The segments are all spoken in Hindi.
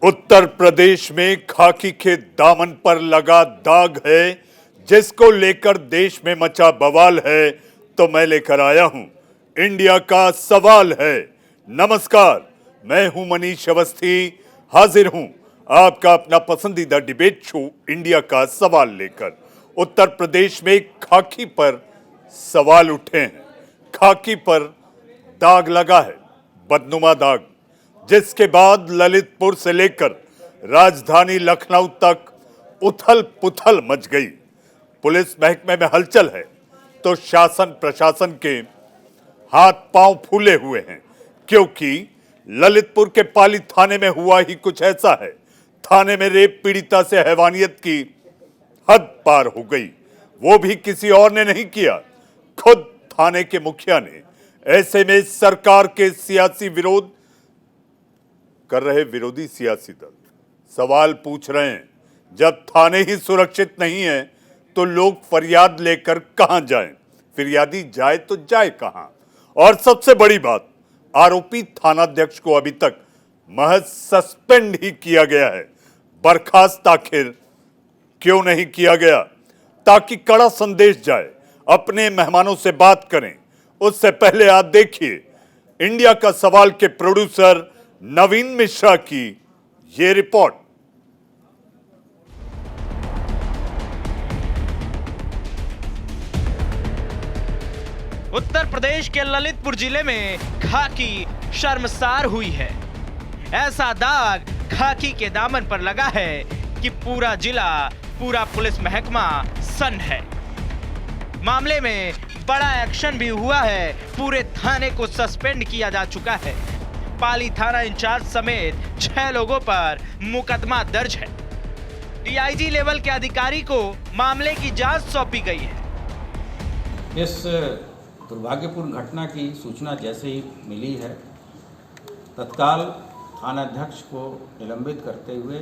उत्तर प्रदेश में खाकी के दामन पर लगा दाग है, जिसको लेकर देश में मचा बवाल है। तो मैं लेकर आया हूं इंडिया का सवाल है। नमस्कार, मैं हूं मनीष अवस्थी, हाजिर हूं आपका अपना पसंदीदा डिबेट शो इंडिया का सवाल लेकर। उत्तर प्रदेश में खाकी पर सवाल उठे हैं। खाकी पर दाग लगा है, बदनुमा दाग, जिसके बाद ललितपुर से लेकर राजधानी लखनऊ तक उथल पुथल मच गई। पुलिस महकमे में हलचल है तो शासन प्रशासन के हाथ पांव फूले हुए हैं, क्योंकि ललितपुर के पाली थाने में हुआ ही कुछ ऐसा है। थाने में रेप पीड़िता से हैवानियत की हद पार हो गई। वो भी किसी और ने नहीं किया, खुद थाने के मुखिया ने। ऐसे में सरकार के सियासी विरोध कर रहे विरोधी सियासी दल सवाल पूछ रहे हैं, जब थाने ही सुरक्षित नहीं है तो लोग फरियाद लेकर कहां जाएं? फिरियादी जाए तो जाए कहां? और सबसे बड़ी बात, आरोपी थानाध्यक्ष को अभी तक महज सस्पेंड ही किया गया है। बर्खास्त आखिर क्यों नहीं किया गया? ताकि कड़ा संदेश जाए, अपने मेहमानों से बात करें। उससे पहले आप देखिए इंडिया का सवाल के प्रोड्यूसर नवीन मिश्रा की ये रिपोर्ट। उत्तर प्रदेश के ललितपुर जिले में खाकी शर्मसार हुई है। ऐसा दाग खाकी के दामन पर लगा है कि पूरा जिला, पूरा पुलिस महकमा सन्न है। मामले में बड़ा एक्शन भी हुआ है। पूरे थाने को सस्पेंड किया जा चुका है। पाली थाना इंचार्ज समेत 6 लोगों पर मुकदमा दर्ज है। डीआईजी लेवल के अधिकारी को मामले की जांच सौंपी गई है। इस दुर्भाग्यपूर्ण घटना की सूचना जैसे ही मिली है, तत्काल थानाध्यक्ष को निलंबित करते हुए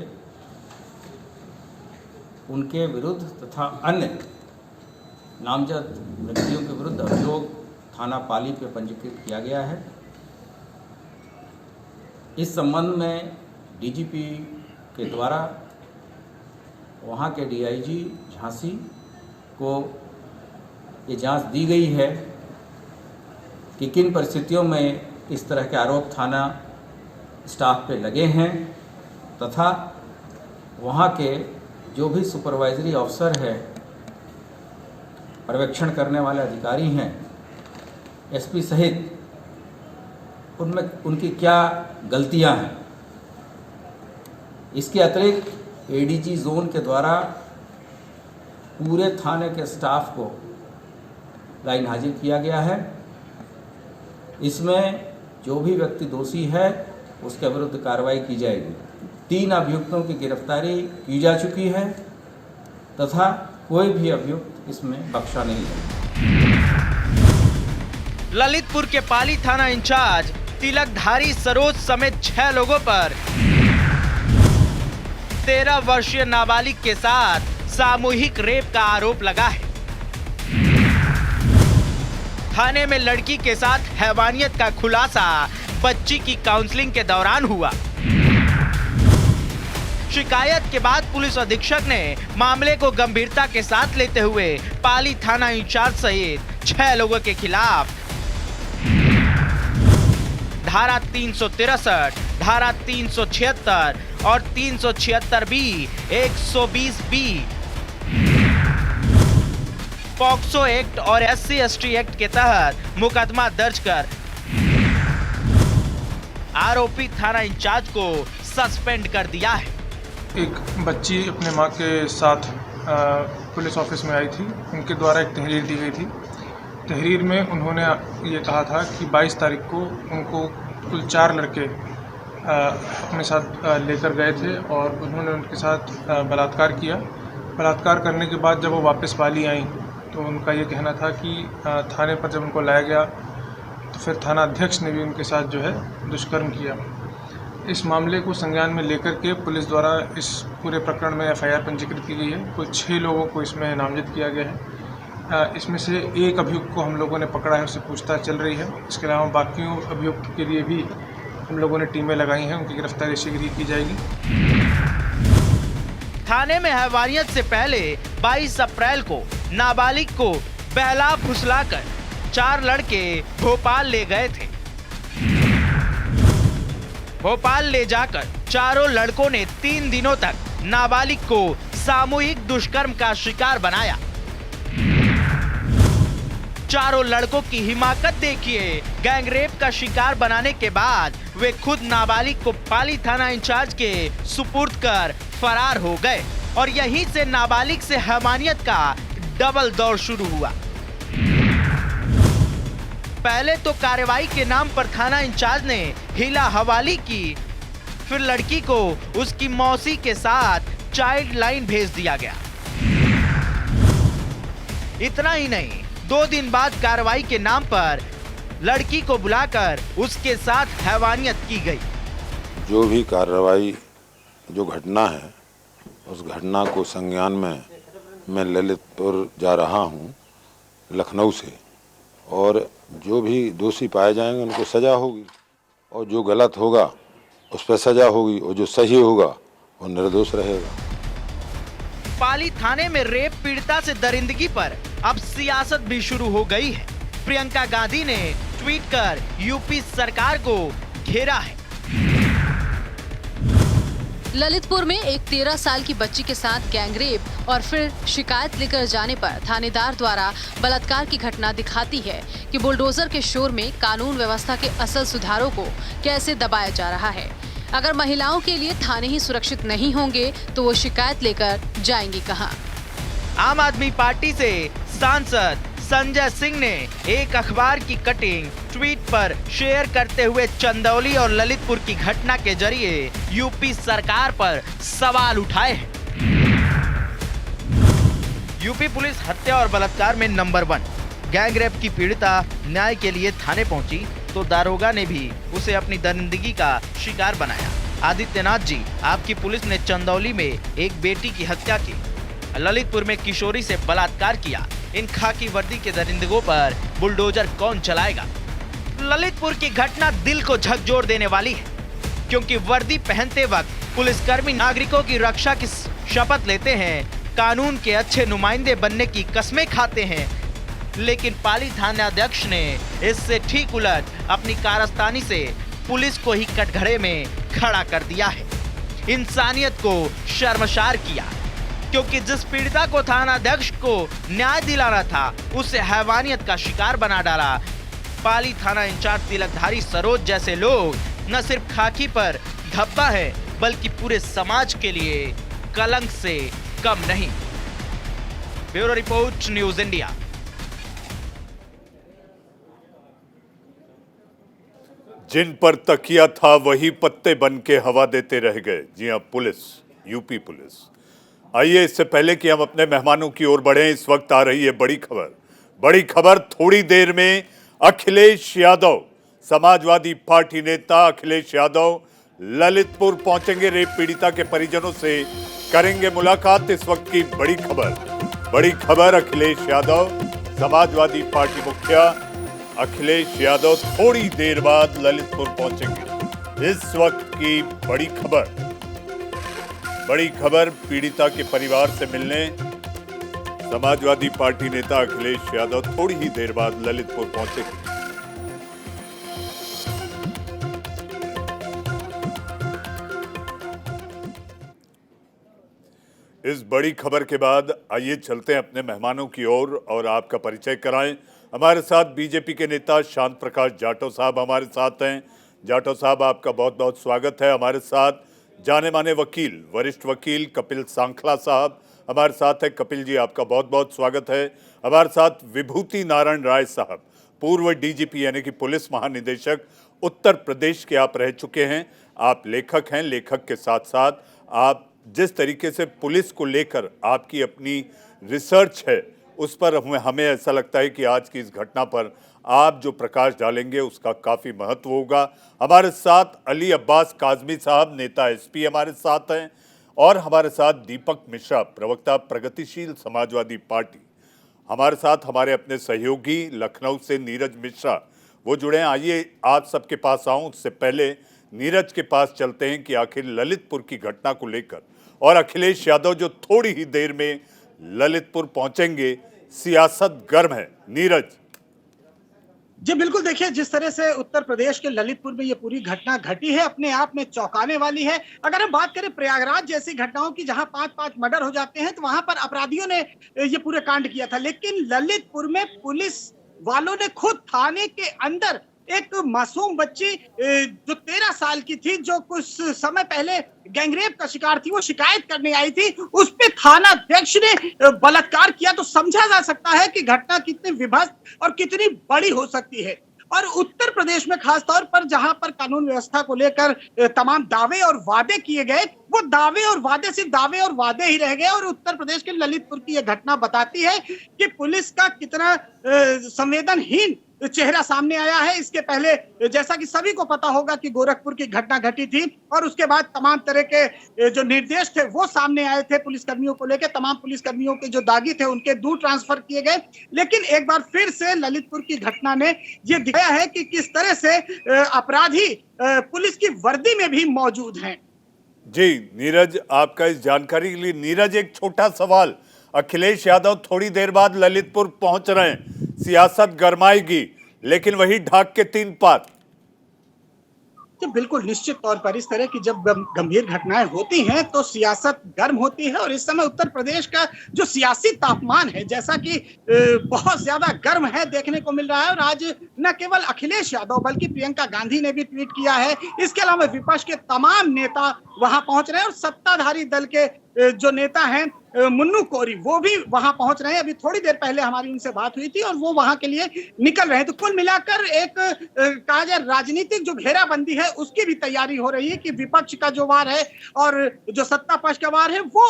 उनके विरुद्ध तथा अन्य नामजद व्यक्तियों के विरुद्ध अभियोग थाना पाली पे पंजीकृत किया गया है। इस संबंध में डीजीपी के द्वारा वहाँ के डीआईजी झांसी को ये जांच दी गई है कि किन परिस्थितियों में इस तरह के आरोप थाना स्टाफ पे लगे हैं, तथा वहाँ के जो भी सुपरवाइजरी अफसर है, पर्यवेक्षण करने वाले अधिकारी हैं, एसपी सहित, उनमें उनकी क्या गलतियां हैं। इसके अतिरिक्त एडीजी जोन के द्वारा पूरे थाने के स्टाफ को लाइन हाजिर किया गया है। इसमें जो भी व्यक्ति दोषी है उसके विरुद्ध कार्रवाई की जाएगी। 3 अभियुक्तों की गिरफ्तारी की जा चुकी है तथा कोई भी अभियुक्त इसमें बख्शा नहीं है। ललितपुर के पाली थाना इंचार्ज तिलकधारी सरोज समेत 6 लोगों पर 13 वर्षीय नाबालिग के साथ सामूहिक रेप का आरोप लगा है। थाने में लड़की के साथ हैवानियत का खुलासा बच्ची की काउंसलिंग के दौरान हुआ। शिकायत के बाद पुलिस अधीक्षक ने मामले को गंभीरता के साथ लेते हुए पाली थाना इंचार्ज सहित 6 लोगों के खिलाफ धारा 363, धारा 376 और 376B, 120B, पॉक्सो एक्ट और SC/ST एक्ट के तहत मुकदमा दर्ज कर आरोपी थाना इंचार्ज को सस्पेंड कर दिया है। एक बच्ची अपने माँ के साथ पुलिस ऑफिस में आई थी। उनके द्वारा एक तहरीर दी गई थी। तहरीर में उन्होंने ये कहा था कि 22 तारीख को उनको कुल 4 लड़के अपने साथ लेकर गए थे और उन्होंने उनके साथ बलात्कार किया। बलात्कार करने के बाद जब वो वापस पाली आई तो उनका ये कहना था कि थाने पर जब उनको लाया गया तो फिर थाना अध्यक्ष ने भी उनके साथ जो है दुष्कर्म किया। इस मामले को संज्ञान में लेकर के पुलिस द्वारा इस पूरे प्रकरण में FIR पंजीकृत की गई है। कुल 6 लोगों को इसमें नामजद किया गया है। इसमें से एक अभियुक्त को हम लोगों ने पकड़ा है, उससे पूछताछ चल रही है। इसके अलावा बाकियों अभियुक्त के लिए भी हम लोगों ने टीमें लगाई हैं, उनकी गिरफ्तारी शीघ्र ही की जाएगी। थाने में हैवानियत से पहले 22 अप्रैल को नाबालिग को बहला फुसलाकर 4 लड़के भोपाल ले गए थे। भोपाल ले जाकर चारों लड़कों ने 3 दिनों तक नाबालिग को सामूहिक दुष्कर्म का शिकार बनाया। चारों लड़कों की हिमाकत देखिए। गैंगरेप का शिकार बनाने के बाद वे खुद नाबालिग को पाली थाना इंचार्ज के सुपुर्द कर फरार हो गए और यहीं से नाबालिग से हैवानियत का डबल दौर शुरू हुआ। पहले तो कार्रवाई के नाम पर थाना इंचार्ज ने हिला हवाली की, फिर लड़की को उसकी मौसी के साथ चाइल्ड लाइन भेज दिया गया। इतना ही नहीं, 2 दिन बाद कार्रवाई के नाम पर लड़की को बुलाकर उसके साथ हैवानियत की गई। जो भी कार्रवाई, जो घटना है, उस घटना को संज्ञान में मैं ललितपुर जा रहा हूं लखनऊ से, और जो भी दोषी पाए जाएंगे उनको सजा होगी, और जो गलत होगा उस पर सजा होगी, और जो सही होगा वो निर्दोष रहेगा। पाली थाने में रेप पीड़िता से दरिंदगी पर अब सियासत भी शुरू हो गई है। प्रियंका गांधी ने ट्वीट कर यूपी सरकार को घेरा है। ललितपुर में एक 13 साल की बच्ची के साथ गैंगरेप और फिर शिकायत लेकर जाने पर थानेदार द्वारा बलात्कार की घटना दिखाती है कि बुलडोजर के शोर में कानून व्यवस्था के असल सुधारों को कैसे दबाया जा रहा है। अगर महिलाओं के लिए थाने ही सुरक्षित नहीं होंगे तो वो शिकायत लेकर जाएंगी कहां? आम आदमी पार्टी से सांसद संजय सिंह ने एक अखबार की कटिंग ट्वीट पर शेयर करते हुए चंदौली और ललितपुर की घटना के जरिए यूपी सरकार पर सवाल उठाए हैं। यूपी पुलिस हत्या और बलात्कार में नंबर 1। गैंगरेप की पीड़िता न्याय के लिए थाने पहुंची तो दारोगा ने भी उसे अपनी दरिंदगी का शिकार बनाया। आदित्यनाथ जी, आपकी पुलिस ने चंदौली में एक बेटी की हत्या की, ललितपुर में किशोरी से बलात्कार किया। इन खाकी वर्दी के दरिंदगों पर बुलडोजर कौन चलाएगा? ललितपुर की घटना दिल को झकझोर देने वाली है, क्योंकि वर्दी पहनते वक्त पुलिसकर्मी नागरिकों की रक्षा की शपथ लेते हैं, कानून के अच्छे नुमाइंदे बनने की कस्में खाते हैं, लेकिन पाली थानाध्यक्ष ने इससे ठीक उलट अपनी कारस्तानी से पुलिस को ही कटघरे में खड़ा कर दिया है। इंसानियत को शर्मसार किया, क्योंकि जिस पीड़िता को थानाध्यक्ष को न्याय दिलाना था उसे हैवानियत का शिकार बना डाला। पाली थाना इंचार्ज तिलकधारी सरोज जैसे लोग न सिर्फ खाकी पर धब्बा है बल्कि पूरे समाज के लिए कलंक से कम नहीं। Bureau report, news India. जिन पर तकिया था वही पत्ते बन के हवा देते रह गए। जी हां, पुलिस, यूपी पुलिस। आइए, इससे पहले कि हम अपने मेहमानों की ओर बढ़ें, इस वक्त आ रही है बड़ी खबर। बड़ी खबर, थोड़ी देर में अखिलेश यादव, समाजवादी पार्टी नेता अखिलेश यादव ललितपुर पहुंचेंगे। रेप पीड़िता के परिजनों से करेंगे मुलाकात। इस वक्त की बड़ी खबर, अखिलेश यादव, समाजवादी पार्टी मुखिया अखिलेश यादव थोड़ी देर बाद ललितपुर पहुंचेंगे। इस वक्त की बड़ी खबर, पीड़िता के परिवार से मिलने समाजवादी पार्टी नेता अखिलेश यादव थोड़ी ही देर बाद ललितपुर पहुंचेंगे। इस बड़ी खबर के बाद आइए चलते हैं अपने मेहमानों की ओर और आपका परिचय कराएं। हमारे साथ बीजेपी के नेता शांत प्रकाश जाटव साहब हमारे साथ हैं। जाटव साहब, आपका बहुत बहुत स्वागत है। हमारे साथ जाने माने वकील, वरिष्ठ वकील कपिल सांखला साहब हमारे साथ हैं। कपिल जी, आपका बहुत बहुत स्वागत है। हमारे साथ विभूति नारायण राय साहब, पूर्व डीजीपी यानी कि पुलिस महानिदेशक उत्तर प्रदेश के आप रह चुके हैं। आप लेखक हैं। लेखक के साथ साथ आप जिस तरीके से पुलिस को लेकर आपकी अपनी रिसर्च है, उस पर हमें ऐसा लगता है कि आज की इस घटना पर आप जो प्रकाश डालेंगे उसका काफ़ी महत्व होगा। हमारे साथ अली अब्बास काजमी साहब, नेता एसपी हमारे साथ हैं, और हमारे साथ दीपक मिश्रा, प्रवक्ता प्रगतिशील समाजवादी पार्टी। हमारे साथ हमारे अपने सहयोगी लखनऊ से नीरज मिश्रा, वो जुड़े हैं। आइए आप सबके पास आऊँ, उससे पहले नीरज के पास चलते हैं कि आखिर ललितपुर की घटना को लेकर, और अखिलेश यादव जो थोड़ी ही देर में ललितपुर पहुंचेंगे, सियासत गर्म है। नीरज जी बिल्कुल, देखिए जिस तरह से उत्तर प्रदेश के ललितपुर में ये पूरी घटना घटी है, अपने आप में चौंकाने वाली है। अगर हम बात करें प्रयागराज जैसी घटनाओं की, जहां 5-5 मर्डर हो जाते हैं, तो वहां पर अपराधियों ने ये पूरे कांड किया था, लेकिन ललितपुर में पुलिस वालों ने खुद थाने के अंदर एक मासूम बच्ची जो 13 साल की थी, जो कुछ समय पहले गैंगरेप का शिकार थी, वो शिकायत करने आई थी, उस पे थाना अध्यक्ष ने बलात्कार किया। तो समझा जा सकता है कि घटना कितनी विभत्स और कितनी बड़ी हो सकती है। और उत्तर प्रदेश में खास तौर पर, जहां पर कानून व्यवस्था को लेकर तमाम दावे और वादे किए गए, वो दावे और वादे सिर्फ दावे और वादे ही रह गए। और उत्तर प्रदेश के ललितपुर की यह घटना बताती है कि पुलिस का कितना संवेदनहीन चेहरा सामने आया है। इसके पहले, जैसा कि सभी को पता होगा, कि गोरखपुर की घटना घटी थी, और उसके बाद तमाम तरह के जो निर्देश थे वो सामने आए थे पुलिसकर्मियों को लेकर। तमाम पुलिसकर्मियों के जो दागी थे उनके दूर ट्रांसफर किए गए। लेकिन एक बार फिर से ललितपुर की घटना ने ये दिखाया है कि किस तरह से अपराधी पुलिस की वर्दी में भी मौजूद हैं। जी नीरज, आपका इस जानकारी के लिए। नीरज, एक छोटा सवाल, अखिलेश यादव थोड़ी देर बाद ललितपुर पहुंच रहे हैं, सियासत गरमाएगी, लेकिन वही ढाक के 3 पात। तो बिल्कुल निश्चित तौर पर इस तरह की जब गंभीर घटनाएं होती हैं तो सियासत गर्म होती है। और इस समय उत्तर प्रदेश का जो सियासी तापमान है, जैसा कि बहुत ज्यादा गर्म है, देखने को मिल रहा है। और आज न केवल अखिलेश यादव बल्कि प्रियंका गांधी ने भी ट्वीट किया है। इसके अलावा विपक्ष के तमाम नेता वहां पहुंच रहे हैं, और सत्ताधारी दल के जो नेता हैं मुन्नू कोरी, वो भी वहां पहुंच रहे हैं। अभी थोड़ी देर पहले हमारी उनसे बात हुई थी, और वो वहां के लिए निकल रहे हैं। तो कुल मिलाकर एक कहा जाए राजनीतिक जो घेराबंदी है उसकी भी तैयारी हो रही है, कि विपक्ष का जो वार है और जो सत्ता पक्ष का वार है वो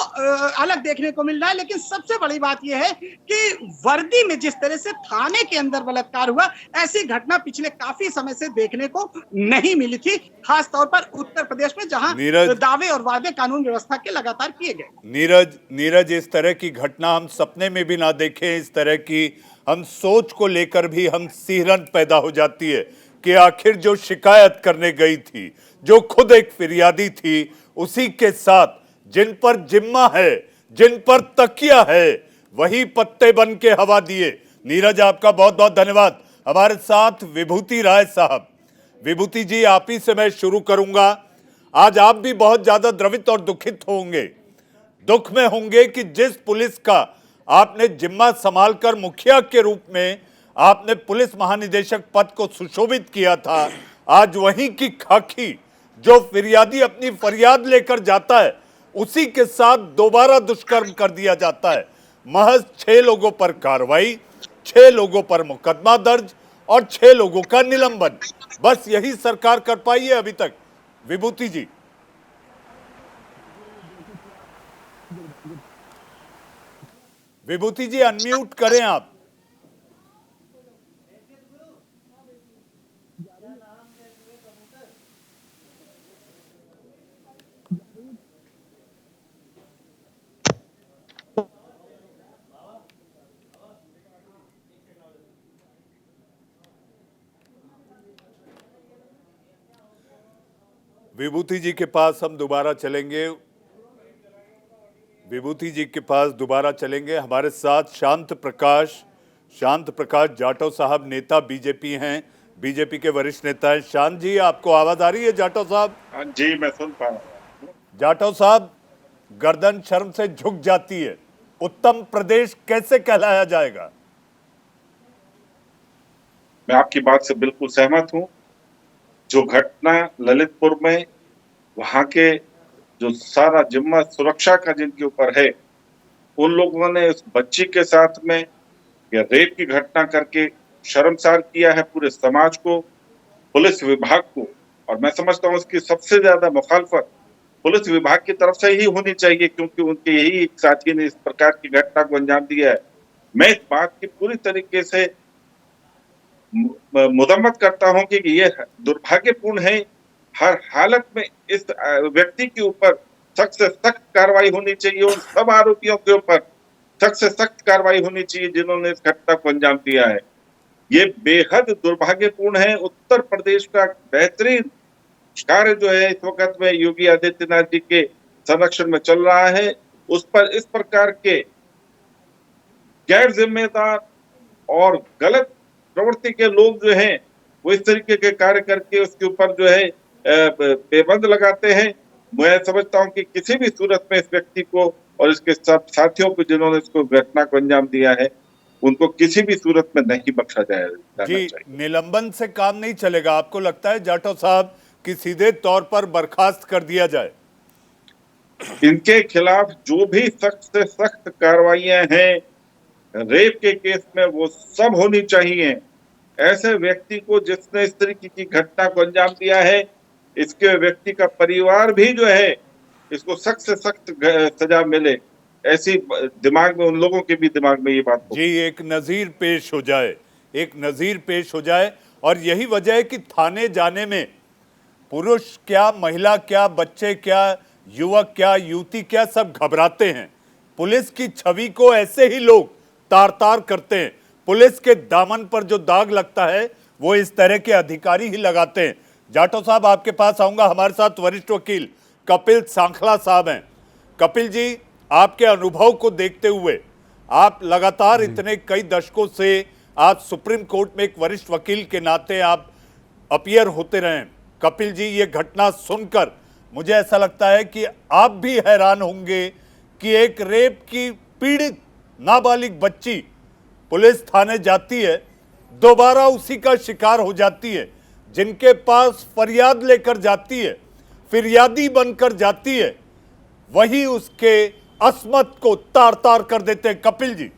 अलग देखने को मिल रहा है। लेकिन सबसे बड़ी बात यह है कि वर्दी में जिस तरह से थाने के अंदर बलात्कार हुआ, ऐसी घटना पिछले काफी समय से देखने को नहीं मिली थी, खास तौर पर उत्तर प्रदेश में, जहां दावे और वादे कानून व्यवस्था के लगातार किए गए। नीरज, इस तरह की घटना हम सपने में भी ना देखें। इस तरह की हम सोच को लेकर भी हम सिहरन पैदा हो जाती है कि आखिर जो शिकायत करने गई थी, जो खुद एक फिरियादी थी, उसी के साथ जिन पर जिम्मा है, जिन पर तकिया है, वही पत्ते बन के हवा दिए। नीरज, आपका बहुत बहुत धन्यवाद। हमारे साथ विभूति राय साहब। विभूति जी, आप ही से मैं शुरू करूंगा। आज आप भी बहुत ज्यादा द्रवित और दुखित होंगे, दुख में होंगे कि जिस पुलिस का आपने जिम्मा संभालकर मुखिया के रूप में आपने पुलिस महानिदेशक पद को सुशोभित किया था, आज वहीं की खाकी जो फिरियादी अपनी फरियाद लेकर जाता है, उसी के साथ दोबारा दुष्कर्म कर दिया जाता है। महज 6 लोगों पर कार्रवाई, 6 लोगों पर मुकदमा दर्ज और 6 लोगों का निलंबन। बस यही सरकार कर पाई है अभी तक। विभूति जी, विभूति जी अनम्यूट करें आप। विभूति जी के पास हम दोबारा चलेंगे। विभूति जी के पास दोबारा चलेंगे। हमारे साथ शांत प्रकाश जाटव साहब, नेता बीजेपी हैं, बीजेपी के वरिष्ठ नेता हैं। शांत जी, आपको आवाज आ रही है? जाटव साहब? जी, मैं सुन पा रहा हूं। जाटव साहब, गर्दन शर्म से झुक जाती है, उत्तम प्रदेश कैसे कहलाया जाएगा? मैं आपकी बात से बिल्कुल सहमत हूं। जो घटना ललितपुर में, वहां के जो सारा जिम्मा सुरक्षा का जिनके ऊपर है, उन लोगों ने उस बच्ची के साथ में या रेप की घटना करके शर्मसार किया है पूरे समाज को, पुलिस विभाग को। और मैं समझता हूं इसकी सबसे ज्यादा मुखालफत पुलिस विभाग की तरफ से ही होनी चाहिए, क्योंकि उनके यही एक साथी ने इस प्रकार की घटना को अंजाम दिया है। मैं इस बात की पूरी तरीके से मजम्मत करता हूं कि ये दुर्भाग्यपूर्ण है। हर हालत में इस व्यक्ति के ऊपर सख्त से सख्त कार्रवाई होनी चाहिए, उन सब आरोपियों के ऊपर सख्त से सख्त कार्रवाई होनी चाहिए जिन्होंने इस घटना को अंजाम दिया है। ये बेहद दुर्भाग्यपूर्ण है। उत्तर प्रदेश का बेहतरीन कार्य जो है इस वक्त में योगी आदित्यनाथ जी के संरक्षण में चल रहा है, उस पर इस प्रकार के गैर जिम्मेदार और गलत प्रवृत्ति के लोग जो हैं वो इस तरीके के कार्य करके उसके ऊपर जो है बेबंद लगाते हैं। मैं समझता हूं कि किसी भी सूरत में इस व्यक्ति को और इसके सब साथियों को जिन्होंने इसको घटना को अंजाम दिया है उनको किसी भी सूरत में नहीं बख्शा जाना जी, चाहिए। निलंबन से काम नहीं चलेगा। आपको लगता है जाटव साहब कि सीधे तौर पर बर्खास्त कर दिया जाए? इनके खिलाफ जो भी सख्त से सख्त कार्रवाइयां हैं रेप के केस में वो सब होनी चाहिए। ऐसे व्यक्ति को जिसने इस तरीके की घटना को अंजाम दिया है, इसके व्यक्ति का परिवार भी जो है इसको सख्त से सख्त सजा मिले, ऐसी दिमाग में उन लोगों के भी दिमाग में ये बात हो। जी, एक नजीर पेश हो जाए, एक नजीर पेश हो जाए। और यही वजह है कि थाने जाने में पुरुष क्या, महिला क्या, बच्चे क्या, युवक क्या, युवती क्या, सब घबराते हैं। पुलिस की छवि को ऐसे ही लोग तार तार करते हैं। पुलिस के दामन पर जो दाग लगता है वो इस तरह के अधिकारी ही लगाते हैं। जाटव साहब, आपके पास आऊंगा। हमारे साथ वरिष्ठ वकील कपिल सांखला साहब हैं। कपिल जी, आपके अनुभव को देखते हुए, आप लगातार इतने कई दशकों से आज सुप्रीम कोर्ट में एक वरिष्ठ वकील के नाते आप अपीयर होते रहे। कपिल जी, ये घटना सुनकर मुझे ऐसा लगता है कि आप भी हैरान होंगे कि एक रेप की पीड़ित नाबालिग बच्ची पुलिस थाने जाती है, दोबारा उसी का शिकार हो जाती है। जिनके पास फरियाद लेकर जाती है, फिरियादी बनकर जाती है, वही उसके अस्मत को तार तार कर देते हैं। कपिल जी,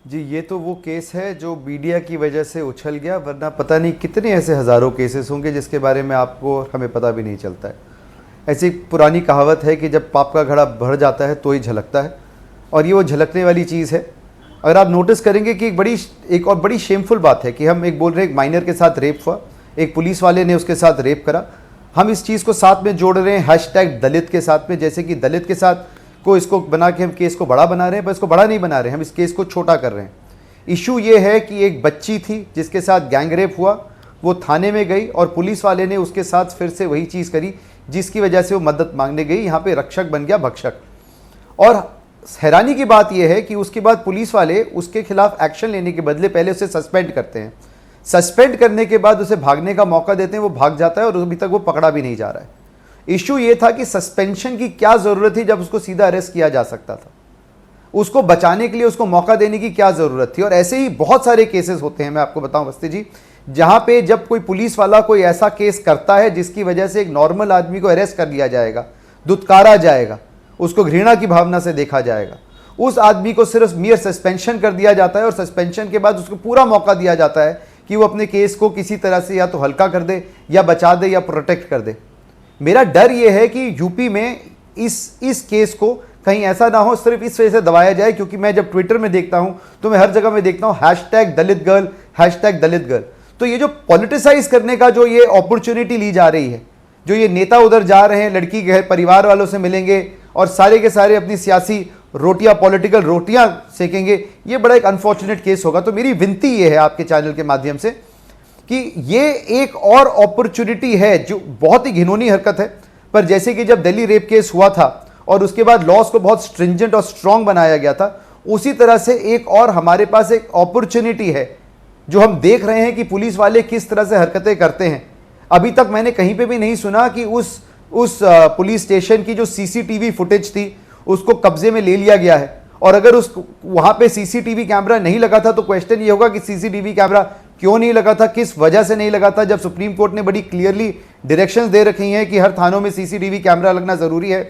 जी, ये तो वो केस है जो मीडिया की वजह से उछल गया, वरना पता नहीं कितने ऐसे हज़ारों केसेस होंगे जिसके बारे में आपको हमें पता भी नहीं चलता है। ऐसी पुरानी कहावत है कि जब पाप का घड़ा भर जाता है तो ही झलकता है, और ये वो झलकने वाली चीज़ है। अगर आप नोटिस करेंगे कि एक और बड़ी शेमफुल बात है कि हम एक बोल रहे हैं एक माइनर के साथ रेप हुआ, एक पुलिस वाले ने उसके साथ रेप करा, हम इस चीज़ को साथ में जोड़ रहे हैं हैशटैग दलित के साथ में, जैसे कि दलित के साथ को इसको बना के हम केस को बड़ा बना रहे हैं, पर इसको बड़ा नहीं बना रहे हैं, हम इस केस को छोटा कर रहे हैं। इशू ये है कि एक बच्ची थी जिसके साथ गैंग रेप हुआ, वो थाने में गई और पुलिस वाले ने उसके साथ फिर से वही चीज़ करी जिसकी वजह से वो मदद मांगने गई। यहाँ पे रक्षक बन गया भक्षक। और हैरानी की बात यह है कि उसके बाद पुलिस वाले उसके खिलाफ एक्शन लेने के बदले पहले उसे सस्पेंड करते हैं। सस्पेंड करने के बाद उसे भागने का मौका देते हैं, वो भाग जाता है और अभी तक वो पकड़ा भी नहीं जा रहा है। इशू ये था कि सस्पेंशन की क्या ज़रूरत थी जब उसको सीधा अरेस्ट किया जा सकता था। उसको बचाने के लिए उसको मौका देने की क्या ज़रूरत थी। और ऐसे ही बहुत सारे केसेस होते हैं, मैं आपको बताऊं बस्ती जी, जहां पे जब कोई पुलिस वाला कोई ऐसा केस करता है जिसकी वजह से एक नॉर्मल आदमी को अरेस्ट कर लिया जाएगा, दुत्कारा जाएगा, उसको घृणा की भावना से देखा जाएगा, उस आदमी को सिर्फ मियर सस्पेंशन कर दिया जाता है और सस्पेंशन के बाद उसको पूरा मौका दिया जाता है कि वो अपने केस को किसी तरह से या तो हल्का कर दे या बचा दे या प्रोटेक्ट कर दे। मेरा डर ये है कि यूपी में इस केस को कहीं ऐसा ना हो सिर्फ इस वजह से दबाया जाए, क्योंकि मैं जब ट्विटर में देखता हूं तो मैं हर जगह में देखता हूं हैशटैग दलित गर्ल, हैशटैग दलित गर्ल। तो ये जो पॉलिटिसाइज करने का जो ये अपॉर्चुनिटी ली जा रही है, जो ये नेता उधर जा रहे हैं, लड़की के परिवार वालों से मिलेंगे और सारे के सारे अपनी सियासी रोटियां, पॉलिटिकल रोटियां सेकेंगे, ये बड़ा एक अनफॉर्चुनेट केस होगा। तो मेरी विनती ये है आपके चैनल के माध्यम से कि ये एक और अपॉर्चुनिटी है जो बहुत ही घिनौनी हरकत है, पर जैसे कि जब दिल्ली रेप केस हुआ था और उसके बाद लॉस को बहुत स्ट्रिंजेंट और स्ट्रॉन्ग बनाया गया था, उसी तरह से एक और हमारे पास एक अपॉर्चुनिटी है जो हम देख रहे हैं कि पुलिस वाले किस तरह से हरकतें करते हैं। अभी तक मैंने कहीं पे भी नहीं सुना कि उस पुलिस स्टेशन की जो सीसीटीवी फुटेज थी उसको कब्जे में ले लिया गया है, और अगर उस वहां पे सीसीटीवी कैमरा नहीं लगा था तो क्वेश्चन ये होगा कि सीसीटीवी कैमरा क्यों नहीं लगा था, किस वजह से नहीं लगा था, जब सुप्रीम कोर्ट ने बड़ी क्लियरली डायरेक्शंस दे रखी हैं कि हर थानों में सीसीटीवी कैमरा लगना जरूरी है,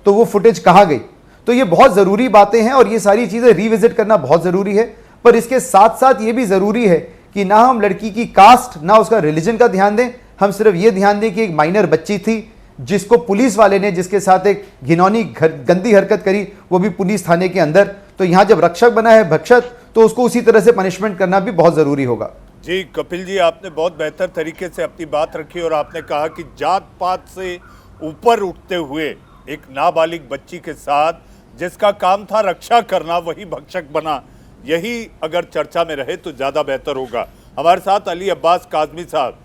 तो वो फुटेज कहाँ गई। तो ये बहुत ज़रूरी बातें हैं और ये सारी चीज़ें रिविजिट करना बहुत ज़रूरी है, पर इसके साथ साथ ये भी ज़रूरी है कि ना हम लड़की की कास्ट ना उसका रिलीजन का ध्यान दें, हम सिर्फ ये ध्यान दें कि एक माइनर बच्ची थी जिसको पुलिस वाले ने, जिसके साथ एक घिनौनी गंदी हरकत करी, वो भी पुलिस थाने के अंदर। तो यहाँ जब रक्षक बना है भक्षक, तो उसको उसी तरह से पनिशमेंट करना भी बहुत ज़रूरी होगा। जी कपिल जी, आपने बहुत बेहतर तरीके से अपनी बात रखी और आपने कहा कि जात पात से ऊपर उठते हुए एक नाबालिग बच्ची के साथ जिसका काम था रक्षा करना, वही भक्षक बना। यही अगर चर्चा में रहे तो ज़्यादा बेहतर होगा। हमारे साथ अली अब्बास काजमी साहब।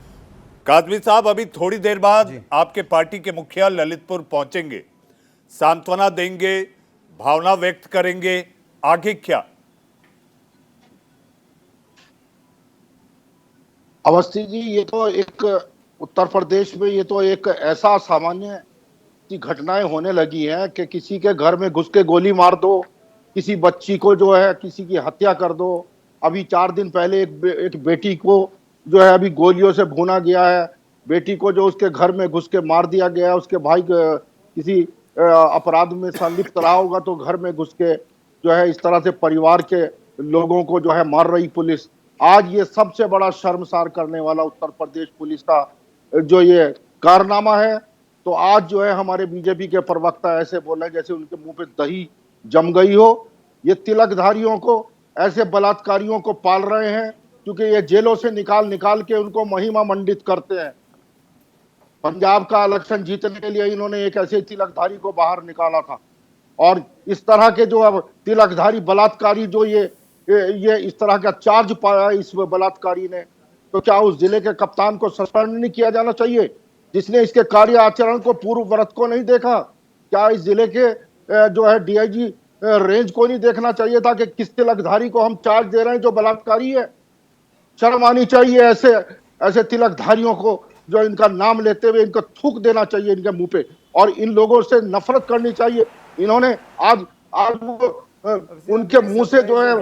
काजमी साहब, अभी थोड़ी देर बाद आपके पार्टी के मुखिया ललितपुर पहुंचेंगे, सांत्वना देंगे, भावना व्यक्त करेंगे, आगे क्या? अवस्थी जी, ये तो एक उत्तर प्रदेश में ये तो एक ऐसा सामान्य की घटनाएं होने लगी हैं कि किसी के घर में घुस के गोली मार दो, किसी बच्ची को जो है किसी की हत्या कर दो। अभी 4 दिन पहले एक बेटी को जो है अभी गोलियों से भूना गया है, बेटी को जो उसके घर में घुस के मार दिया गया है। उसके भाई किसी अपराध में संलिप्त रहा होगा तो घर में घुस के जो है इस तरह से परिवार के लोगों को जो है मार रही पुलिस। आज ये सबसे बड़ा शर्मसार करने वाला उत्तर प्रदेश पुलिस का जो ये कारनामा है। तो आज जो है हमारे बीजेपी के प्रवक्ता ऐसे बोल रहे हैं जैसे उनके मुंह पे दही जम गई हो। ये तिलकधारियों को, ऐसे बलात्कारियों को पाल रहे हैं क्योंकि ये जेलों से निकाल के उनको महिमा मंडित करते हैं। पंजाब का इलेक्शन जीतने के लिए इन्होंने एक ऐसे तिलकधारी को बाहर निकाला था, और इस तरह के जो अब तिलकधारी बलात्कारी जो ये इस तरह का चार्ज पाया इस बलात्कारी ने, तो क्या उस जिले के कप्तान को सस्पेंड नहीं किया जाना चाहिए जिसने इसके कार्य आचरण को, पूर्व व्रत को नहीं देखा? क्या इस जिले के जो है डीआईजी रेंज को नहीं देखना चाहिए था कि किस तिलकधारी को हम चार्ज दे रहे हैं जो बलात्कारी है? शर्म आनी चाहिए ऐसे तिलकधारियों को, जो इनका नाम लेते हुए इनको थूक देना चाहिए इनके मुंह पे, और इन लोगों से नफरत करनी चाहिए। इन्होंने आज उनके मुंह से जो है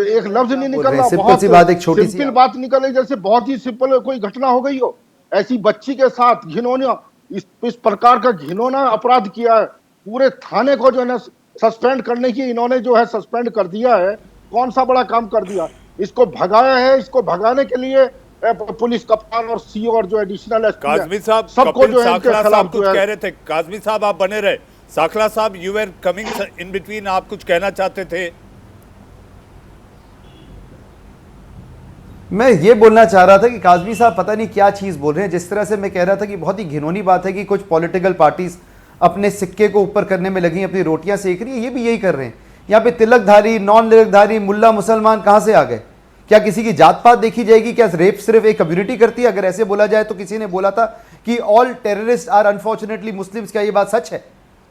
एक लफ्ज नहीं निकल रहा, बहुत सिंपल बात निकल रही, जैसे बहुत ही सिंपल कोई घटना हो गई हो। ऐसी बच्ची के साथ घिनौना, इस प्रकार का घिनौना अपराध किया है। पूरे थाने को जो है सस्पेंड करने की इन्होंने जो है सस्पेंड कर दिया है। कौन सा बड़ा काम कर दिया? इसको भगाया है। इसको भगाने के लिए पुलिस कप्तान और सीओ और जो एडिशनल काजमी साहब, सबको जो है साखला साहब कुछ कह रहे थे। काजमी साहब आप बने रहे। साखला साहब, you are coming in between, आप कुछ कहना चाहते थे? मैं ये बोलना चाह रहा था कि काजमी साहब पता नहीं क्या चीज़ बोल रहे हैं। जिस तरह से मैं कह रहा था कि बहुत ही घिनौनी बात है कि कुछ पॉलिटिकल पार्टीज अपने सिक्के को ऊपर करने में लगी, अपनी रोटियां सेक रही है, ये भी यही कर रहे हैं। यहाँ पे तिलकधारी, नॉन तिलकधारी, मुल्ला, मुसलमान कहाँ से आ गए? क्या किसी की जात पात देखी जाएगी? क्या रेप सिर्फ एक कम्युनिटी करती है? अगर ऐसे बोला जाए तो किसी ने बोला था कि all terrorist are unfortunately Muslims. क्या ये बात सच है?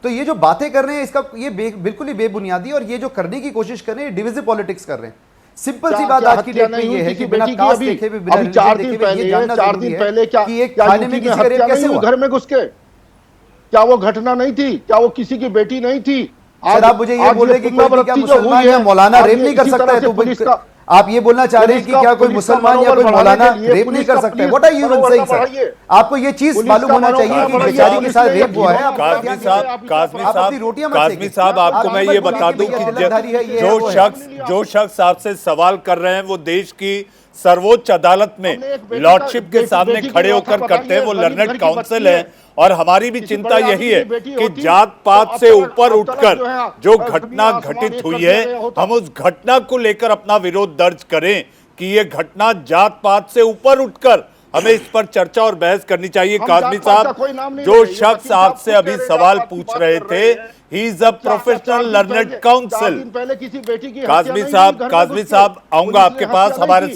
तो ये जो बातें कर रहे हैं इसका ये बिल्कुल ही बेबुनियादी, और ये जो करने की कोशिश कर रहे हैं डिविजिव पॉलिटिक्स कर रहे हैं। सिंपल सी बात आज की डेट में ये है कि बिना कास्ट देखे हुए, बिना रिलीजन देखे हुए ये जानना जरूरी है कि एक खाने में किसी का रेप कैसे हुआ। घर में घुस के क्या वो घटना नहीं थी? क्या वो किसी की बेटी नहीं थी? सर आप मुझे ये बोल रहे हैं कि कोई क्या मुसलमान या मौलाना रेप नहीं कर सकता है? तो पुलिस का आप ये बोलना चाह रहे हैं कि क्या कोई मुसलमान या कोई मौलाना रेप नहीं कर सकता है? What are you even saying sir? आपको ये चीज मालूम होना चाहिए कि बेचारी के साथ रेप हुआ है। काजमी साहब, आपको मैं ये बता दूं कि जो शख्स आपसे सवाल कर रहे हैं वो देश की सर्वोच्च अदालत में लॉर्डशिप के सामने खड़े होकर करते हैं, वो लर्नेड काउंसिल है। और हमारी भी चिंता यही है कि जात पात से ऊपर उठकर जो घटना घटित हुई है, हम उस घटना को लेकर अपना विरोध दर्ज करें कि ये घटना जात पात से ऊपर उठकर हमें इस पर चर्चा और बहस करनी चाहिए। काजमी साहब, जो शख्स आपसे अभी सवाल पूछ रहे थे, he is a professional learned council. Kazmi साहब आऊंगा आपके पास। हमारे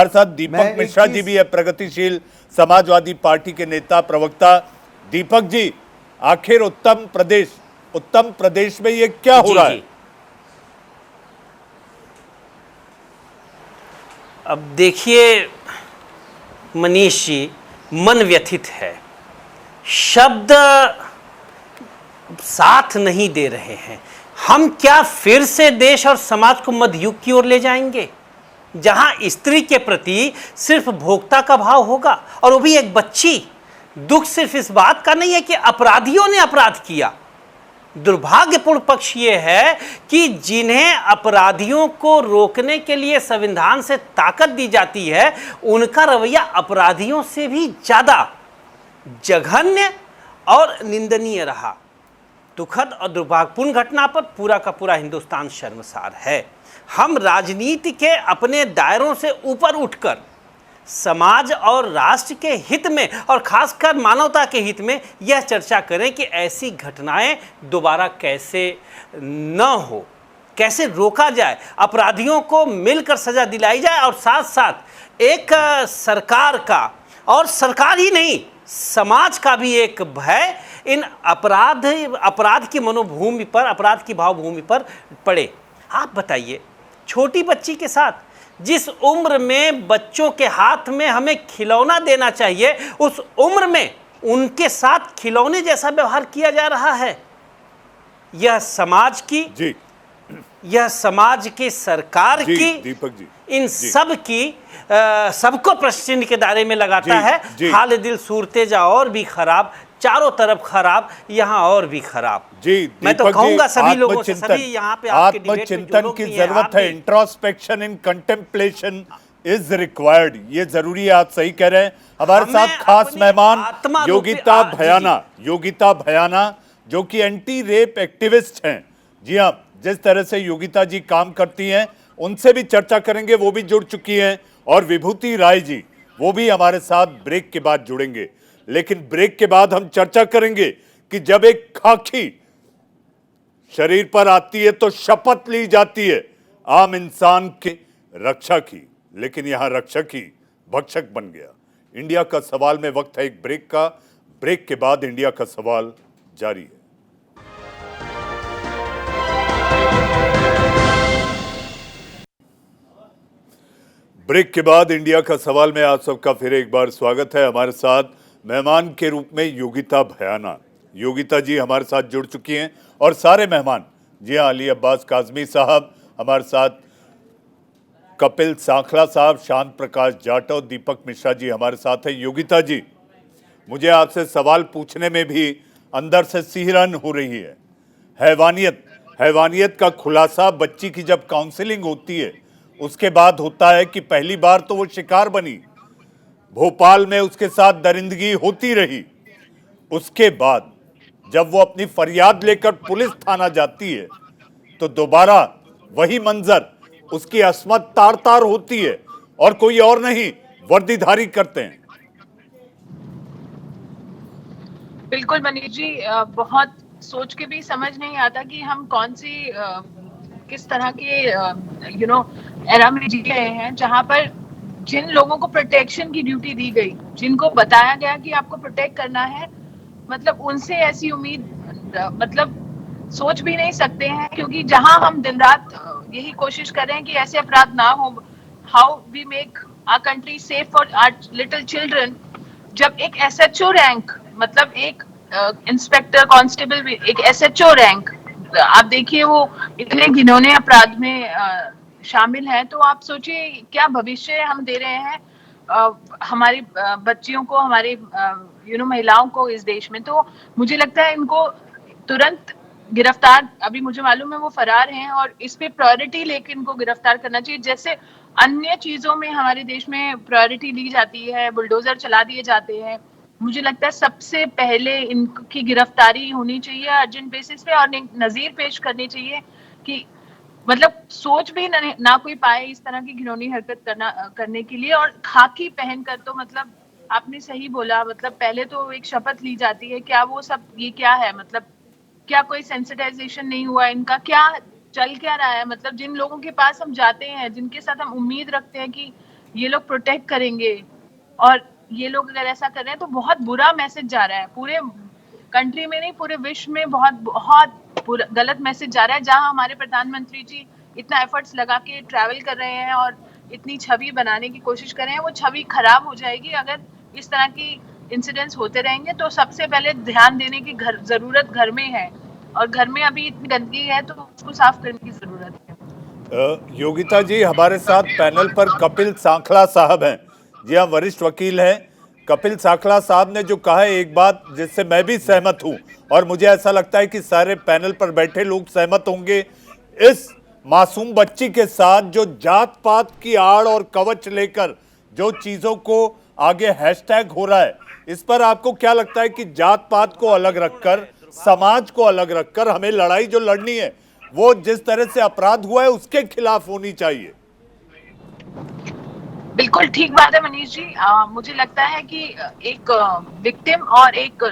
साथ दीपक मिश्रा जी भी है, प्रगतिशील समाजवादी पार्टी के नेता प्रवक्ता। दीपक जी, आखिर उत्तर प्रदेश में ये क्या हो रहा है? अब देखिए मनीष जी, मन व्यथित है, शब्द साथ नहीं दे रहे हैं। हम क्या फिर से देश और समाज को मध्ययुग की ओर ले जाएंगे, जहां स्त्री के प्रति सिर्फ भोक्ता का भाव होगा, और वो भी एक बच्ची। दुख सिर्फ इस बात का नहीं है कि अपराधियों ने अपराध किया, दुर्भाग्यपूर्ण पक्ष यह है कि जिन्हें अपराधियों को रोकने के लिए संविधान से ताकत दी जाती है, उनका रवैया अपराधियों से भी ज्यादा जघन्य और निंदनीय रहा। दुखद और दुर्भाग्यपूर्ण घटना पर पूरा का पूरा हिंदुस्तान शर्मसार है। हम राजनीति के अपने दायरों से ऊपर उठकर समाज और राष्ट्र के हित में, और खासकर मानवता के हित में, यह चर्चा करें कि ऐसी घटनाएं दोबारा कैसे न हो। कैसे रोका जाए, अपराधियों को मिलकर सजा दिलाई जाए और साथ साथ एक सरकार का, और सरकार ही नहीं समाज का भी एक भय इन अपराध की मनोभूमि पर, अपराध की भावभूमि पर पड़े। आप बताइए, छोटी बच्ची के साथ जिस उम्र में बच्चों के हाथ में हमें खिलौना देना चाहिए, उस उम्र में उनके साथ खिलौने जैसा व्यवहार किया जा रहा है। यह समाज की जी, यह समाज की, सरकार जी, की, दीपक जी, इन जी, सब की सबको प्रश्न के दायरे में लगाता जी, है। जी। हाल दिल सूरते जा और भी खराब, चारों तरफ खराब, यहाँ और भी खराब। जी, मैं तो दीपक जी, कहूंगा सभी लोगों से, आत्मचिंतन, सभी यहाँ पे आपके डिबेट में जो आत्मचिंतन लोग की भी हैं, जरूरत आप है। भी। Introspection in contemplation is required, ये जरूरी है। आप सही कह रहे हैं। हमारे हमें साथ खास अपनी मेहमान आत्मा रूपी योगिता जी, भयाना, योगिता भयाना जो कि एंटी रेप एक्टिविस्ट हैं। जी हाँ, जिस तरह से योगिता जी काम करती हैं उनसे भी चर्चा करेंगे, वो भी जुड़ चुकी हैं। और विभूति राय जी, वो भी हमारे साथ ब्रेक के बाद जुड़ेंगे। लेकिन ब्रेक के बाद हम चर्चा करेंगे कि जब एक खाकी शरीर पर आती है तो शपथ ली जाती है आम इंसान के रक्षा की, लेकिन यहां रक्षक ही भक्षक बन गया। इंडिया का सवाल में वक्त है एक ब्रेक का। ब्रेक के बाद इंडिया का सवाल जारी है। ब्रेक के बाद इंडिया का सवाल में आप सबका फिर एक बार स्वागत है। हमारे साथ मेहमान के रूप में योगिता भयाना, योगिता जी हमारे साथ जुड़ चुकी हैं। और सारे मेहमान, जी हाँ, अली अब्बास काजमी साहब हमारे साथ, कपिल सांखला साहब, शांत प्रकाश जाटव, दीपक मिश्रा जी हमारे साथ हैं। योगिता जी, मुझे आपसे सवाल पूछने में भी अंदर से सिहरन हो रही है। हैवानियत का खुलासा बच्ची की जब काउंसलिंग होती है उसके बाद होता है कि पहली बार तो वो शिकार बनी, भोपाल में उसके साथ दरिंदगी होती रही। उसके बाद जब वो अपनी फरियाद लेकर पुलिस थाना जाती है तो दोबारा वही मंजर, उसकी अस्मत तार तार होती है और कोई और नहीं, वर्दीधारी करते हैं। बिल्कुल मनीष जी, बहुत सोच के भी समझ नहीं आता कि हम कौन सी किस तरह के एरा में जी रहे हैं, जहां पर जिन लोगों को प्रोटेक्शन की ड्यूटी दी गई, जिनको बताया गया कि आपको प्रोटेक्ट करना है, मतलब उनसे ऐसी उम्मीद मतलब सोच भी नहीं सकते हैं। क्योंकि जहां हम दिन रात यही कोशिश कर रहे हैं कि ऐसे अपराध ना हो, how we make our country safe for our little children, जब एक एसएचओ रैंक, मतलब एक इंस्पेक्टर कांस्टेबल, एक एसएचओ रैंक, आप देखिए वो इतने घिनौने अपराध में शामिल हैं, तो आप सोचिए क्या भविष्य हम दे रहे हैं हमारी बच्चियों को, हमारी महिलाओं को इस देश में। तो मुझे लगता है इनको तुरंत गिरफ्तार, अभी मुझे मालूम है वो फरार हैं, और इस पे प्रायोरिटी लेके इनको गिरफ्तार करना चाहिए। जैसे अन्य चीजों में हमारे देश में प्रायोरिटी ली जाती है, बुलडोजर चला दिए जाते हैं, मुझे लगता है सबसे पहले इनकी गिरफ्तारी होनी चाहिए अर्जेंट बेसिस पे, और नजीर पेश करनी चाहिए कि मतलब सोच भी ना कोई पाए इस तरह की घिनौनी हरकत करने के लिए। और खाकी पहनकर, तो मतलब आपने सही बोला, मतलब पहले तो एक शपथ ली जाती है, क्या वो सब ये क्या है, मतलब क्या कोई सेंसिटाइजेशन नहीं हुआ इनका, क्या चल क्या रहा है। मतलब जिन लोगों के पास हम जाते हैं, जिनके साथ हम उम्मीद रखते हैं कि ये लोग प्रोटेक्ट करेंगे, और ये लोग अगर ऐसा कर रहे हैं तो बहुत बुरा मैसेज जा रहा है, पूरे कंट्री में नहीं पूरे विश्व में बहुत गलत मैसेज जा रहा है। जहां हमारे प्रधानमंत्री जी इतना एफर्ट्स लगा के ट्रैवल कर रहे हैं और इतनी छवि बनाने की कोशिश कर रहे हैं, वो छवि खराब हो जाएगी अगर इस तरह की इंसिडेंट्स होते रहेंगे। तो सबसे पहले ध्यान देने की जरूरत घर में है, और घर में अभी इतनी गंदगी है तो उसको साफ करने की जरूरत है। योगिता जी, हमारे साथ पैनल पर कपिल सांखला साहब हैं, जी हाँ, वरिष्ठ वकील हैं। कपिल सांखला साहब ने जो कहा है एक बात जिससे मैं भी सहमत हूं, और मुझे ऐसा लगता है कि सारे पैनल पर बैठे लोग सहमत होंगे। इस मासूम बच्ची के साथ जो जात पात की आड़ और कवच लेकर जो चीजों को आगे हैशटैग हो रहा है, इस पर आपको क्या लगता है कि जात पात को अलग रखकर, समाज को अलग रखकर हमें लड़ाई जो लड़नी है वो जिस तरह से अपराध हुआ है उसके खिलाफ होनी चाहिए? बिल्कुल ठीक बात है मनीष जी। मुझे लगता है कि एक विक्टिम और एक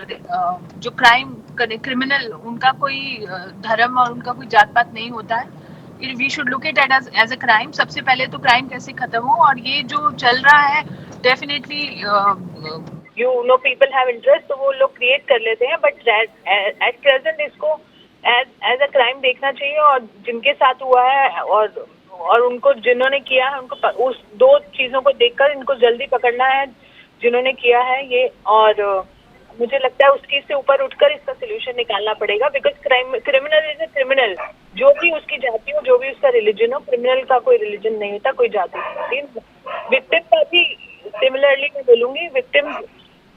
जो क्रिमिनल, उनका कोई धर्म और उनका कोई जात पात नहीं होता है। We should look it as a crime. सबसे पहले तो क्राइम कैसे खत्म हो, और ये जो चल रहा है definitely you know people have interest, तो वो लोग क्रिएट कर लेते हैं, बट एट प्रेजेंट इसको एज अ क्राइम देखना चाहिए। और जिनके साथ हुआ है और उनको जिन्होंने किया है, उनको उस दो चीजों को देखकर इनको जल्दी पकड़ना है जिन्होंने किया है ये। और मुझे लगता है उस चीज से ऊपर उठकर इसका सोल्यूशन निकालना पड़ेगा, because criminal is a criminal, जो भी उसकी जाति हो, जो भी उसका रिलीजन हो। क्रिमिनल का कोई रिलीजन नहीं होता, कोई जाति नहीं होती। विक्टिम का भी सिमिलरली मैं बोलूंगी, विक्टिम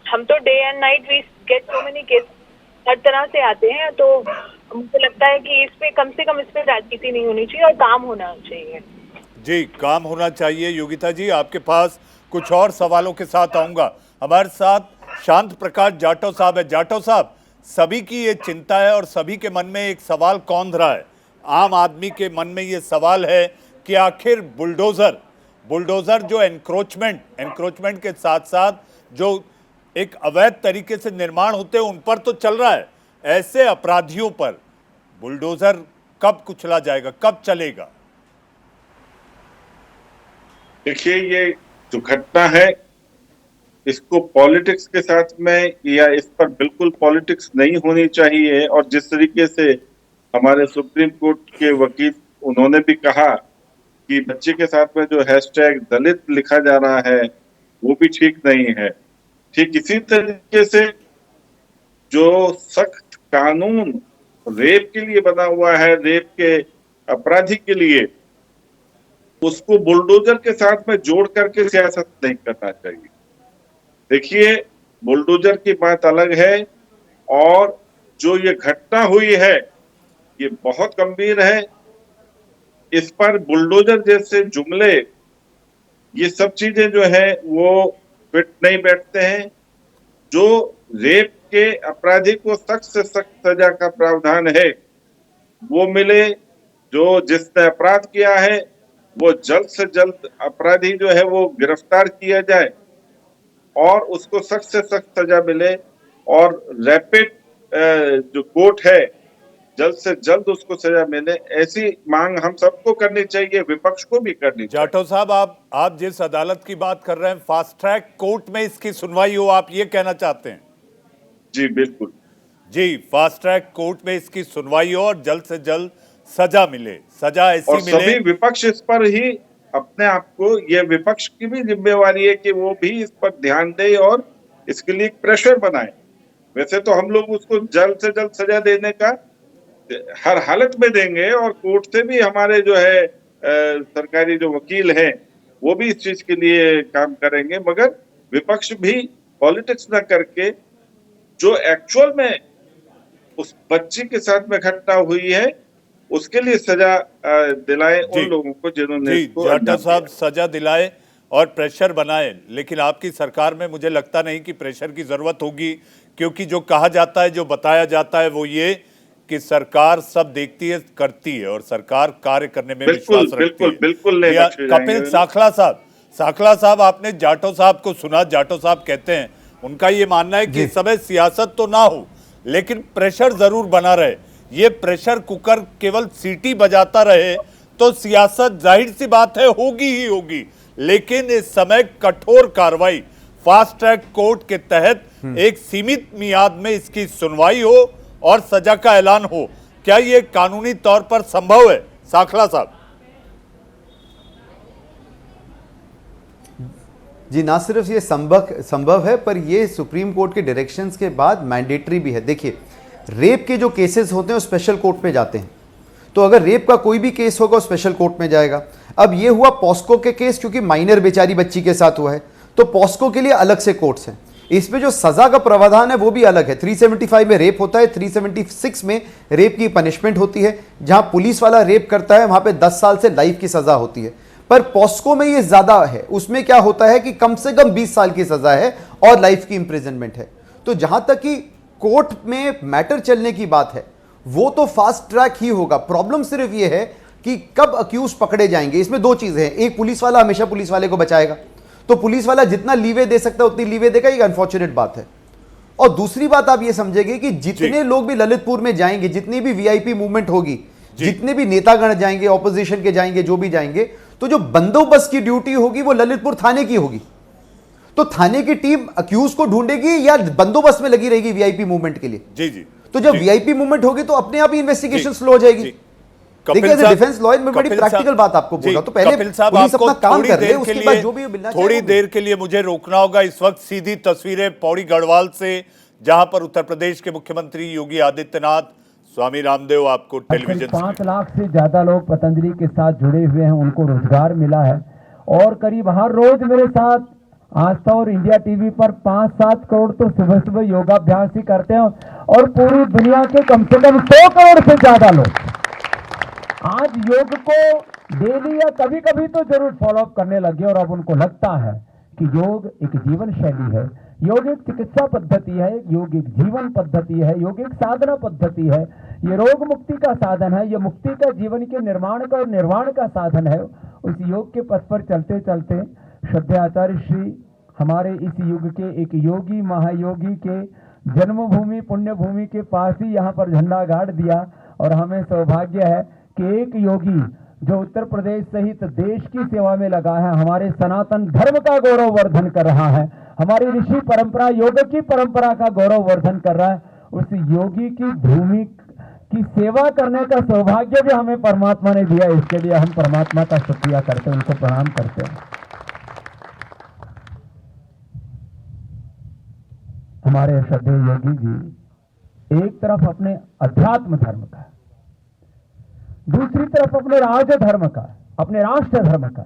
हम तो day and night we get so many case, हर तरह से आते हैं। तो मुझे लगता है कि इस पे कम से कम इस पे राजनीति नहीं होनी चाहिए और काम होना चाहिए। जी, काम होना चाहिए। योगिता जी, आपके पास कुछ और सवालों के साथ आऊंगा। हमारे साथ शांत प्रकाश जाटव साहब है। जाटव साहब, सभी की ये चिंता है और सभी के मन में एक सवाल कौंध रहा है। आम आदमी के मन में ये सवाल है कि आखिर बुलडोजर जो एनक्रोचमेंट के साथ साथ जो एक अवैध तरीके से निर्माण होते हैं उन पर तो चल रहा है, ऐसे अपराधियों पर बुलडोजर कब कुचला जाएगा, कब चलेगा? देखिए, ये जो घटना है इसको पॉलिटिक्स के साथ में, या इस पर बिल्कुल पॉलिटिक्स नहीं होनी चाहिए। और जिस तरीके से हमारे सुप्रीम कोर्ट के वकील उन्होंने भी कहा कि बच्चे के साथ में जो हैशटैग दलित लिखा जा रहा है वो भी ठीक नहीं है। ठीक इसी तरीके से जो सख्त कानून रेप के लिए बना हुआ है, रेप के अपराधी के लिए, उसको बुलडोजर के साथ में जोड़ करके सियासत नहीं करना चाहिए। देखिए, बुलडोजर की बात अलग है और जो ये घटना हुई है ये बहुत गंभीर है। इस पर बुलडोजर जैसे जुमले, ये सब चीजें जो है वो फिट नहीं बैठते हैं। जो रेप के अपराधी को सख्त से सख्त सजा का प्रावधान है वो मिले, जो जिसने अपराध किया है वो जल्द से जल्द अपराधी जो है वो गिरफ्तार किया जाए और उसको सख्त से सख्त सजा मिले, और रैपिड जो कोर्ट है जल्द से जल्द उसको सजा मिले। ऐसी मांग हम सबको करनी चाहिए, विपक्ष को भी करनी चाहिए। जाटव साहब, आप जिस अदालत की बात कर रहे हैं, फास्ट ट्रैक कोर्ट में इसकी सुनवाई हो, आप ये कहना चाहते हैं? जी बिल्कुल जी, फास्ट ट्रैक कोर्ट में इसकी सुनवाई हो और जल्द से जल्द सजा मिले, सजा ऐसी और मिले। सभी विपक्ष इस पर ही अपने आप को, ये विपक्ष की भी जिम्मेवारी है कि वो भी इस पर ध्यान दे और इसके लिए प्रेशर बनाए। वैसे तो हम लोग उसको जल्द से जल्द सजा देने का हर हालत में देंगे, और कोर्ट से भी हमारे जो है सरकारी जो वकील हैं वो भी इस चीज के लिए काम करेंगे। मगर विपक्ष भी पॉलिटिक्स न करके जो एक्चुअल में उस बच्ची के साथ में घटना हुई है उसके लिए सजा दिलाए उन लोगों को जिन्होंने इसको अंजाम दिया। जाटव साहब, सजा दिलाए और प्रेशर बनाए, लेकिन आपकी सरकार में मुझे लगता नहीं कि प्रेशर की जरूरत होगी, क्योंकि जो कहा जाता है, जो बताया जाता है वो ये कि सरकार सब देखती है, करती है और सरकार कार्य करने में विश्वास रखती है। बिल्कुल कपिल साखला साहब, आपने जाटव साहब को सुना। जाटव साहब कहते हैं, उनका ये मानना है कि इस समय सियासत तो ना हो लेकिन प्रेशर जरूर बना रहे। ये प्रेशर कुकर केवल सीटी बजाता रहे तो सियासत जाहिर सी बात है होगी ही होगी, लेकिन इस समय कठोर कार्रवाई फास्ट ट्रैक कोर्ट के तहत एक सीमित मियाद में इसकी सुनवाई हो और सजा का ऐलान हो। क्या ये कानूनी तौर पर संभव है, साखला साहब? जी, ना सिर्फ ये संभव है पर ये सुप्रीम कोर्ट के डायरेक्शंस के बाद मैंडेटरी भी है। देखिए, रेप के जो केसेस होते हैं वो स्पेशल कोर्ट में जाते हैं, तो अगर रेप का कोई भी केस होगा वो स्पेशल कोर्ट में जाएगा। अब ये हुआ पॉस्को के केस, क्योंकि माइनर बेचारी बच्ची के साथ हुआ है, तो पॉस्को के लिए अलग से कोर्ट्स हैं। इसमें जो सजा का प्रावधान है वो भी अलग है। 375 में रेप होता है, 376 में रेप की पनिशमेंट होती है। जहां पुलिस वाला रेप करता है वहां पे 10 साल से लाइफ की सजा होती है, पर पॉस्को में ये ज्यादा है। उसमें क्या होता है कि कम से कम 20 साल की सजा है और लाइफ की इंप्रिजनमेंट है। तो जहां तक कि कोर्ट में मैटर चलने की बात है वो तो फास्ट ट्रैक ही होगा। प्रॉब्लम सिर्फ ये है कि कब अक्यूज पकड़े जाएंगे। इसमें दो चीजें हैं, एक पुलिस वाला हमेशा पुलिस वाले को बचाएगा, तो पुलिस वाला जितना लीवे दे सकता है उतनी लीवे देगा, ये अनफॉर्चुनेट बात है। और दूसरी बात आप ये समझेंगे कि जितने लोग भी ललितपुर में जाएंगे, जितनी भी वीआईपी मूवमेंट होगी, जितने भी नेतागण जाएंगे, ऑपोजिशन के जाएंगे, जो भी जाएंगे, तो जो बंदोबस्त की ड्यूटी होगी वो ललितपुर थाने की होगी। तो थाने की टीम अक्यूज को ढूंढेगी या बंदोबस्त में लगी रहेगी वीआईपी मूवमेंट के लिए? जी जी। तो जब वीआईपी मूवमेंट होगी तो अपने आप ही इन्वेस्टिगेशन स्लो हो जाएगी। देखिए, डिफेंस लॉयर में बड़ी प्रैक्टिकल बात आपको बोल रहा हूं, तो पहले पुलिस अपना काम कर ले, उसके बाद जो भी मिलना चाहिए। थोड़ी देर के लिए मुझे रोकना होगा। इस वक्त सीधी तस्वीरें पौड़ी गढ़वाल से, जहां पर उत्तर प्रदेश के मुख्यमंत्री योगी आदित्यनाथ, स्वामी रामदेव आपको टेलीविजन 5 लाख से ज्यादा लोग पतंजलि के साथ जुड़े हुए हैं, उनको रोजगार मिला है। और करीब हर रोज मेरे साथ आस्था और इंडिया टीवी पर 5-7 करोड़ तो सुबह सुबह योगाभ्यास ही करते हैं, और पूरी दुनिया के कम से कम 100 करोड़ से ज्यादा लोग आज योग को डेली या कभी कभी तो जरूर फॉलो अप करने लगे। और अब उनको लगता है कि योग एक जीवन शैली है, योग एक चिकित्सा पद्धति है, योग एक जीवन पद्धति है, योग एक साधना पद्धति है, ये रोग मुक्ति का साधन है, ये मुक्ति का, जीवन के निर्माण का और निर्वाण का साधन है। उस योग के पथ पर चलते चलते श्रद्धेय आचार्य श्री हमारे इस युग के एक योगी महायोगी के जन्मभूमि पुण्यभूमि के पास ही यहाँ पर झंडा गाड़ दिया। और हमें सौभाग्य है कि एक योगी जो उत्तर प्रदेश सहित देश की सेवा में लगा है, हमारे सनातन धर्म का गौरव वर्धन कर रहा है, हमारी ऋषि परंपरा योग की परंपरा का गौरव वर्धन कर रहा है, उस योगी की भूमि की सेवा करने का सौभाग्य भी हमें परमात्मा ने दिया। इसके लिए हम परमात्मा का शुक्रिया करते हैं, उनको प्रणाम करते हैं। हमारे श्रद्धेय योगी जी एक तरफ अपने अध्यात्म धर्म का, दूसरी तरफ अपने राज धर्म का, अपने राष्ट्र धर्म का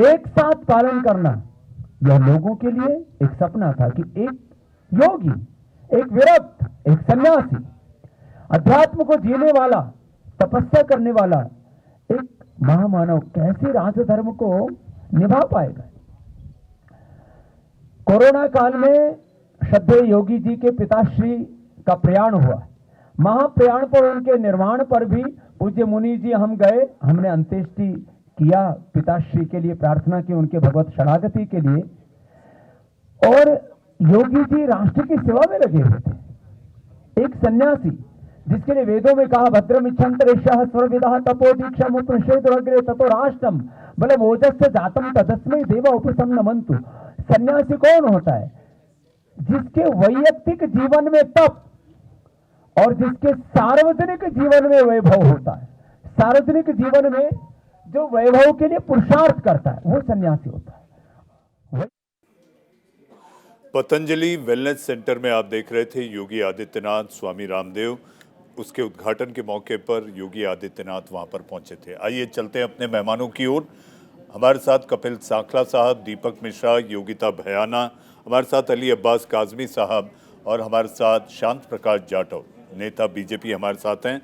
एक साथ पालन करना, यह लोगों के लिए एक सपना था कि एक योगी, एक विरक्त, एक सन्यासी, अध्यात्म को जीने वाला, तपस्या करने वाला एक महामानव कैसे राज धर्म को निभा पाएगा। कोरोना काल में श्रद्धेय योगी जी के पिताश्री का प्रयाण हुआ। महाप्रयाण पर, उनके निर्वाण पर भी पूज्य मुनि जी हम गए, हमने अंत्येष्टि किया, पिताश्री के लिए प्रार्थना की, उनके भगवत शरणागति के लिए। और योगी जी राष्ट्र की सेवा में लगे हुए थे। एक सन्यासी जिसके लिए वेदों में कहा भद्रमिच्छन्तरिष्यः स्वविदः तपो दीक्षाम उपनिषेदुरग्रे ततो राष्ट्रम बलम ओजस्य जातम तदस्मै देवा उपसंनमन्तु। सन्यासी कौन होता है? जिसके वैयक्तिक जीवन में तप और जिसके सार्वजनिक जीवन में वैभव होता है। सार्वजनिक जीवन में जो वैभव के लिए पुरुषार्थ करता है वो सन्यासी होता है। पतंजलि वेलनेस सेंटर में आप देख रहे थे योगी आदित्यनाथ, स्वामी रामदेव, उसके उद्घाटन के मौके पर योगी आदित्यनाथ वहां पर पहुंचे थे। आइए चलते हैं अपने मेहमानों की ओर। हमारे साथ कपिल सांखला साहब, दीपक मिश्रा, योगिता भयाना, हमारे साथ अली अब्बास काजमी साहब और हमारे साथ शांत प्रकाश जाटव, नेता बीजेपी हमारे साथ हैं।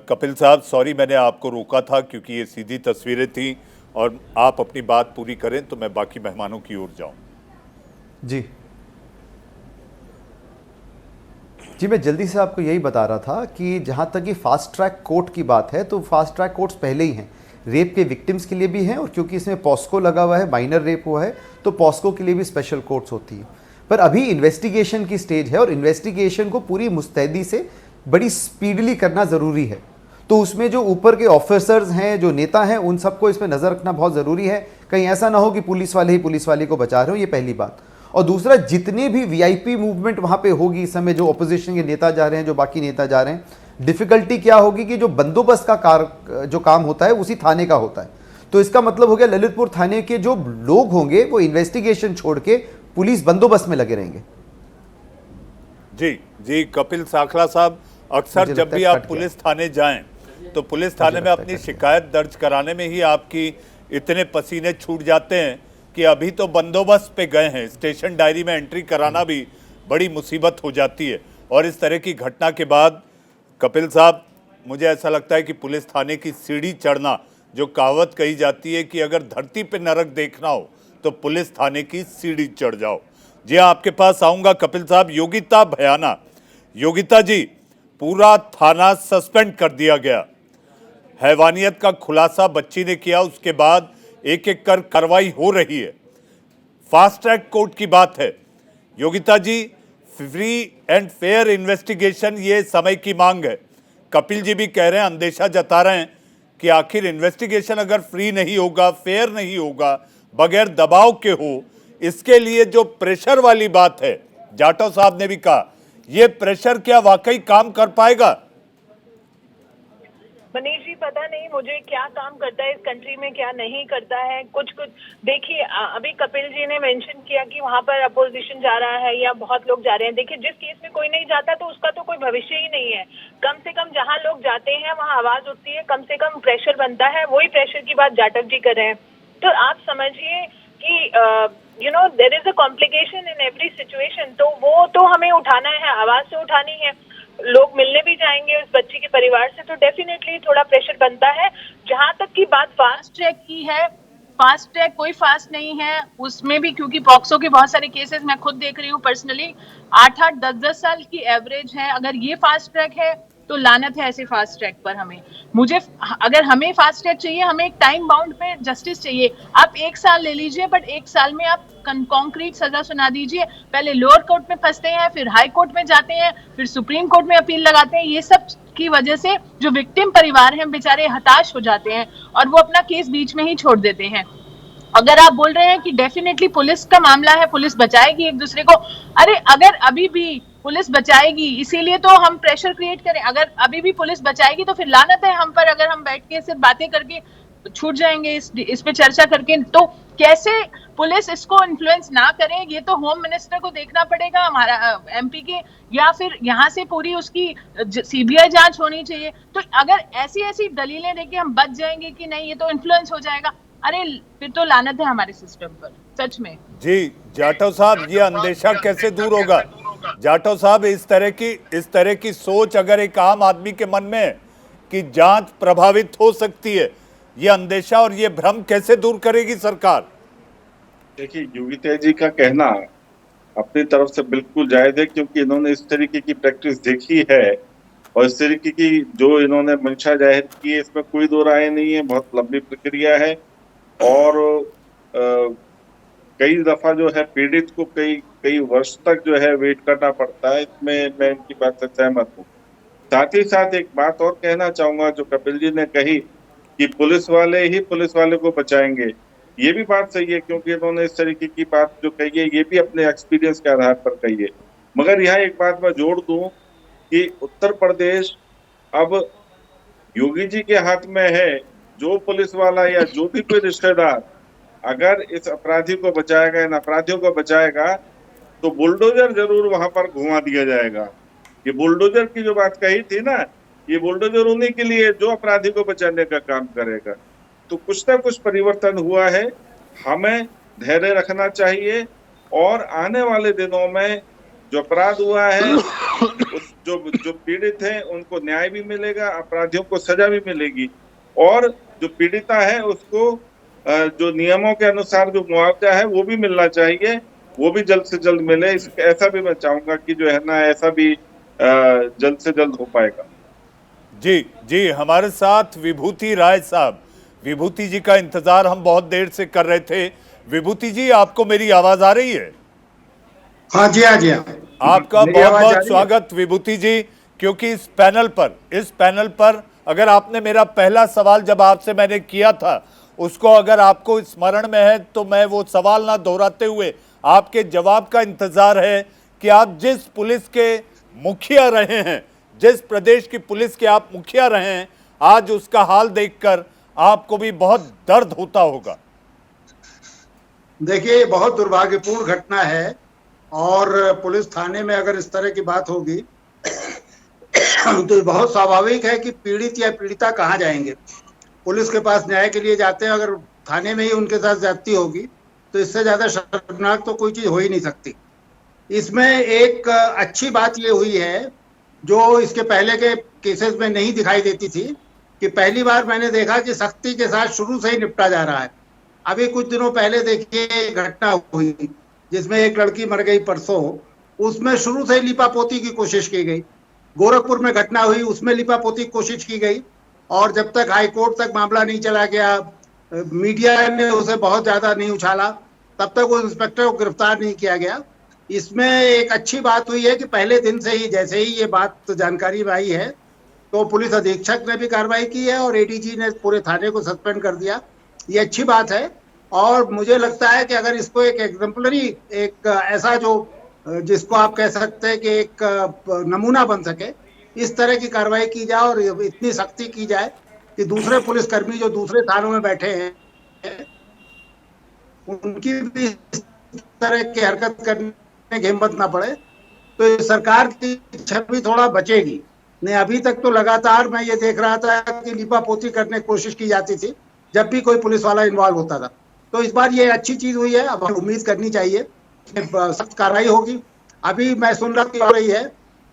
कपिल साहब, सॉरी मैंने आपको रोका था क्योंकि ये सीधी तस्वीरें थी और आप अपनी बात पूरी करें तो मैं बाकी मेहमानों की ओर जाऊं। जी, मैं जल्दी से आपको यही बता रहा था कि जहाँ तक ये फास्ट ट्रैक कोर्ट की बात है तो फास्ट ट्रैक कोर्ट्स पहले ही हैं, रेप के विक्टिम्स के लिए भी हैं, और क्योंकि इसमें पॉस्को लगा हुआ है, माइनर रेप हुआ है, तो पॉस्को के लिए भी स्पेशल कोर्ट्स होती है। पर अभी इन्वेस्टिगेशन की स्टेज है और इन्वेस्टिगेशन को पूरी मुस्तैदी से बड़ी स्पीडली करना ज़रूरी है। तो उसमें जो ऊपर के ऑफिसर्स हैं, जो नेता हैं, उन सबको इसमें नज़र रखना बहुत ज़रूरी है। कहीं ऐसा ना हो कि पुलिस वाले ही पुलिस वाले को बचा रहे हो, ये पहली बात। और दूसरा, जितनी भी वीआईपी मूवमेंट वहाँ पे होगी इस समय, जो अपोजिशन के नेता जा रहे हैं, जो बाकी नेता जा रहे हैं, डिफ़िकल्टी क्या होगी कि जो बंदोबस्त का जो काम होता है उसी थाने का होता है। तो इसका मतलब हो गया ललितपुर थाने के जो लोग होंगे वो इन्वेस्टिगेशन छोड़ के पुलिस बंदोबस्त में लगे रहेंगे। जी जी, कपिल सांखला साहब, अक्सर जब भी आप पुलिस थाने जाएं तो पुलिस थाने में अपनी शिकायत दर्ज कराने में ही आपकी इतने पसीने छूट जाते हैं कि अभी तो बंदोबस्त पे गए हैं, स्टेशन डायरी में एंट्री कराना भी बड़ी मुसीबत हो जाती है। और इस तरह की घटना के बाद कपिल साहब, मुझे ऐसा लगता है कि पुलिस थाने की सीढ़ी चढ़ना, जो कहावत कही जाती है कि अगर धरती पे नरक देखना हो तो पुलिस थाने की सीढ़ी चढ़ जाओ। जी हाँ, आपके पास आऊँगा कपिल साहब। योगिता भयाना, योगिता जी, पूरा थाना सस्पेंड कर दिया गया, हैवानियत का खुलासा बच्ची ने किया, उसके बाद एक एक कर कार्रवाई हो रही है। फास्ट ट्रैक कोर्ट की बात है। योगिता जी, फ्री एंड फेयर इन्वेस्टिगेशन ये समय की मांग है, कपिल जी भी कह रहे हैं, अंदेशा जता रहे हैं कि आखिर इन्वेस्टिगेशन अगर फ्री नहीं होगा, फेयर नहीं होगा, बगैर दबाव के हो, इसके लिए जो प्रेशर वाली बात है, जाटव साहब ने भी कहा, ये प्रेशर क्या वाकई काम कर पाएगा? मनीष जी, पता नहीं मुझे क्या काम करता है इस कंट्री में, क्या नहीं करता है। कुछ देखिए, अभी कपिल जी ने मेंशन किया कि वहां पर अपोजिशन जा रहा है या बहुत लोग जा रहे हैं। देखिए, जिस केस में कोई नहीं जाता तो उसका तो कोई भविष्य ही नहीं है। कम से कम जहां लोग जाते हैं वहां आवाज उठती है, कम से कम प्रेशर बनता है। वही प्रेशर की बात जाटव जी कर रहे हैं। तो आप समझिए कि there is a complication in every situation. तो वो तो हमें उठाना है, आवाज से उठानी है। लोग मिलने भी जाएंगे उस बच्ची के परिवार से, तो डेफिनेटली थोड़ा प्रेशर बनता है। जहां तक की बात फास्ट ट्रैक की है, फास्ट ट्रैक कोई फास्ट नहीं है उसमें भी, क्योंकि पॉक्सो के बहुत सारे केसेस मैं खुद देख रही हूँ पर्सनली, 8-8, 10-10 साल की एवरेज है। अगर ये फास्ट ट्रैक है तो लानत है ऐसे फास्ट ट्रैक पर। अगर हमें फास्ट ट्रैक चाहिए, हमें एक टाइम बाउंड पे जस्टिस चाहिए। आप 1 साल ले लीजिए, बट 1 साल में आप कॉन्क्रीट सजा सुना दीजिए। पहले लोअर कोर्ट में फंसते हैं, फिर हाई कोर्ट में जाते हैं, फिर सुप्रीम कोर्ट में अपील लगाते हैं। ये सब की वजह से जो विक्टिम परिवार हैं बेचारे हताश हो जाते हैं और वो अपना केस बीच में ही छोड़ देते हैं। अगर आप बोल रहे हैं कि डेफिनेटली पुलिस का मामला है, पुलिस बचाएगी एक दूसरे को, अरे अगर अभी भी पुलिस बचाएगी, इसीलिए तो हम प्रेशर क्रिएट करें। अगर अभी भी पुलिस बचाएगी तो फिर लानत है हम पर, अगर हम बैठ के सिर्फ बातें करके छूट जाएंगे इस पे चर्चा करके। तो कैसे पुलिस इसको इन्फ्लुएंस ना करे, ये तो होम मिनिस्टर को देखना पड़ेगा, हमारा एमपी के, या फिर यहाँ से पूरी उसकी सीबीआई जांच होनी चाहिए। तो अगर ऐसी दलीलें देके हम बच जाएंगे कि नहीं ये तो इन्फ्लुएंस हो जाएगा, अरे फिर तो लानत है हमारे सिस्टम पर, सच में। जी जाटव साहब, ये अंदेशा कैसे दूर होगा? जाटव साहब, इस तरह की सोच अगर एक आम आदमी के मन में है कि जांच प्रभावित हो सकती है, ये अंदेशा और ये भ्रम कैसे दूर करेगी सरकार? देखिए, योगी जी का कहना अपनी तरफ से बिल्कुल जायज है, क्योंकि इन्होंने इस तरीके की प्रैक्टिस देखी है और इस तरीके की जो इन्होंने मंशा जाहिर की है, इसमें कोई दो राय नहीं है। बहुत लंबी प्रक्रिया है और कई दफा जो है पीड़ित को कई वर्ष तक जो है वेट करना पड़ता है। इसमें मैं इनकी बात से सहमत हूँ। साथ ही साथ एक बात और कहना चाहूंगा, जो कपिल जी ने कही कि पुलिस वाले ही पुलिस वाले को बचाएंगे, ये भी बात सही है, क्योंकि इन्होंने इस तरीके की बात जो कही है ये भी अपने एक्सपीरियंस के आधार पर कही है। मगर यहाँ एक बात मैं जोड़ दूं कि उत्तर प्रदेश अब योगी जी के हाथ में है। जो पुलिस वाला या जो भी कोई रिश्तेदार अगर इस अपराधी को बचाएगा, इन अपराधियों को बचाएगा, तो बुलडोजर जरूर वहां पर घुमा दिया जाएगा। ये बुलडोजर की जो बात कही थी ना, ये बुलडोजर उन्हीं के लिए जो अपराधी को बचाने का काम करेगा। तो कुछ ना कुछ परिवर्तन हुआ है, हमें धैर्य रखना चाहिए और आने वाले दिनों में जो अपराध हुआ है, जो पीड़ित हैं उनको न्याय भी मिलेगा, अपराधियों को सजा भी मिलेगी, और जो पीड़िता है उसको जो नियमों के अनुसार जो मुआवजा है वो भी मिलना चाहिए, वो भी जल्द से जल्द मिले। ऐसा भी मैं चाहूंगा कि जो है ना, ऐसा भी जल्द से जल्द हो पाएगा। जी हमारे साथ विभूति राय साहब, विभूति जी का इंतजार हम बहुत देर से कर रहे थे। विभूति जी, आपको मेरी आवाज आ रही है? हाँ जी, हाँ जी, आपका बहुत बहुत स्वागत विभूति जी, क्योंकि इस पैनल पर अगर आपने मेरा पहला सवाल जब आपसे मैंने किया था उसको अगर आपको स्मरण में है तो मैं वो सवाल ना दोहराते हुए आपके जवाब का इंतजार है कि आप जिस पुलिस के मुखिया रहे हैं, जिस प्रदेश की पुलिस के आप मुखिया रहे हैं, आज उसका हाल देखकर आपको भी बहुत दर्द होता होगा। देखिए, ये बहुत दुर्भाग्यपूर्ण घटना है और पुलिस थाने में अगर इस तरह की बात होगी तो बहुत स्वाभाविक है कि पीड़ित या पीड़िता कहाँ जाएंगे। पुलिस के पास न्याय के लिए जाते हैं, अगर थाने में ही उनके साथ ज्यादती होगी तो इससे ज्यादा शर्मनाक तो कोई चीज हो ही नहीं सकती। इसमें एक अच्छी बात ये हुई है जो इसके पहले के केसेस में नहीं दिखाई देती थी, कि पहली बार मैंने देखा कि सख्ती के साथ शुरू से ही निपटा जा रहा है। अभी कुछ दिनों पहले देखिए घटना हुई जिसमें एक लड़की मर गई परसों, उसमें शुरू से ही लिपापोती की कोशिश की गई। गोरखपुर में घटना हुई, उसमें लिपापोती की कोशिश की गई और जब तक हाई कोर्ट तक मामला नहीं चला गया, मीडिया ने उसे बहुत ज्यादा नहीं उछाला, तब तक उस इंस्पेक्टर को गिरफ्तार नहीं किया गया। इसमें एक अच्छी बात हुई है कि पहले दिन से ही जैसे ही ये बात जानकारी में आई है तो पुलिस अधीक्षक ने भी कार्रवाई की है और एडीजी ने पूरे थाने को सस्पेंड कर दिया। ये अच्छी बात है और मुझे लगता है कि अगर इसको एक एग्जाम्पलरी, एक ऐसा जो जिसको आप कह सकते हैं कि एक नमूना बन सके, इस तरह की कार्रवाई की जाए और इतनी सख्ती की जाए कि दूसरे पुलिसकर्मी जो दूसरे थानों में बैठे हैं उनकी भी इस तरह की हरकत करने की हिम्मत ना पड़े, तो सरकार की छवि थोड़ा बचेगी। नहीं, अभी तक तो लगातार मैं ये देख रहा था कि लिपापोती करने की कोशिश की जाती थी जब भी कोई पुलिस वाला इन्वॉल्व होता था। तो इस बार ये अच्छी चीज हुई है, अब उम्मीद करनी चाहिए सख्त कार्रवाई होगी। अभी मैं सुन रहा हो रही है,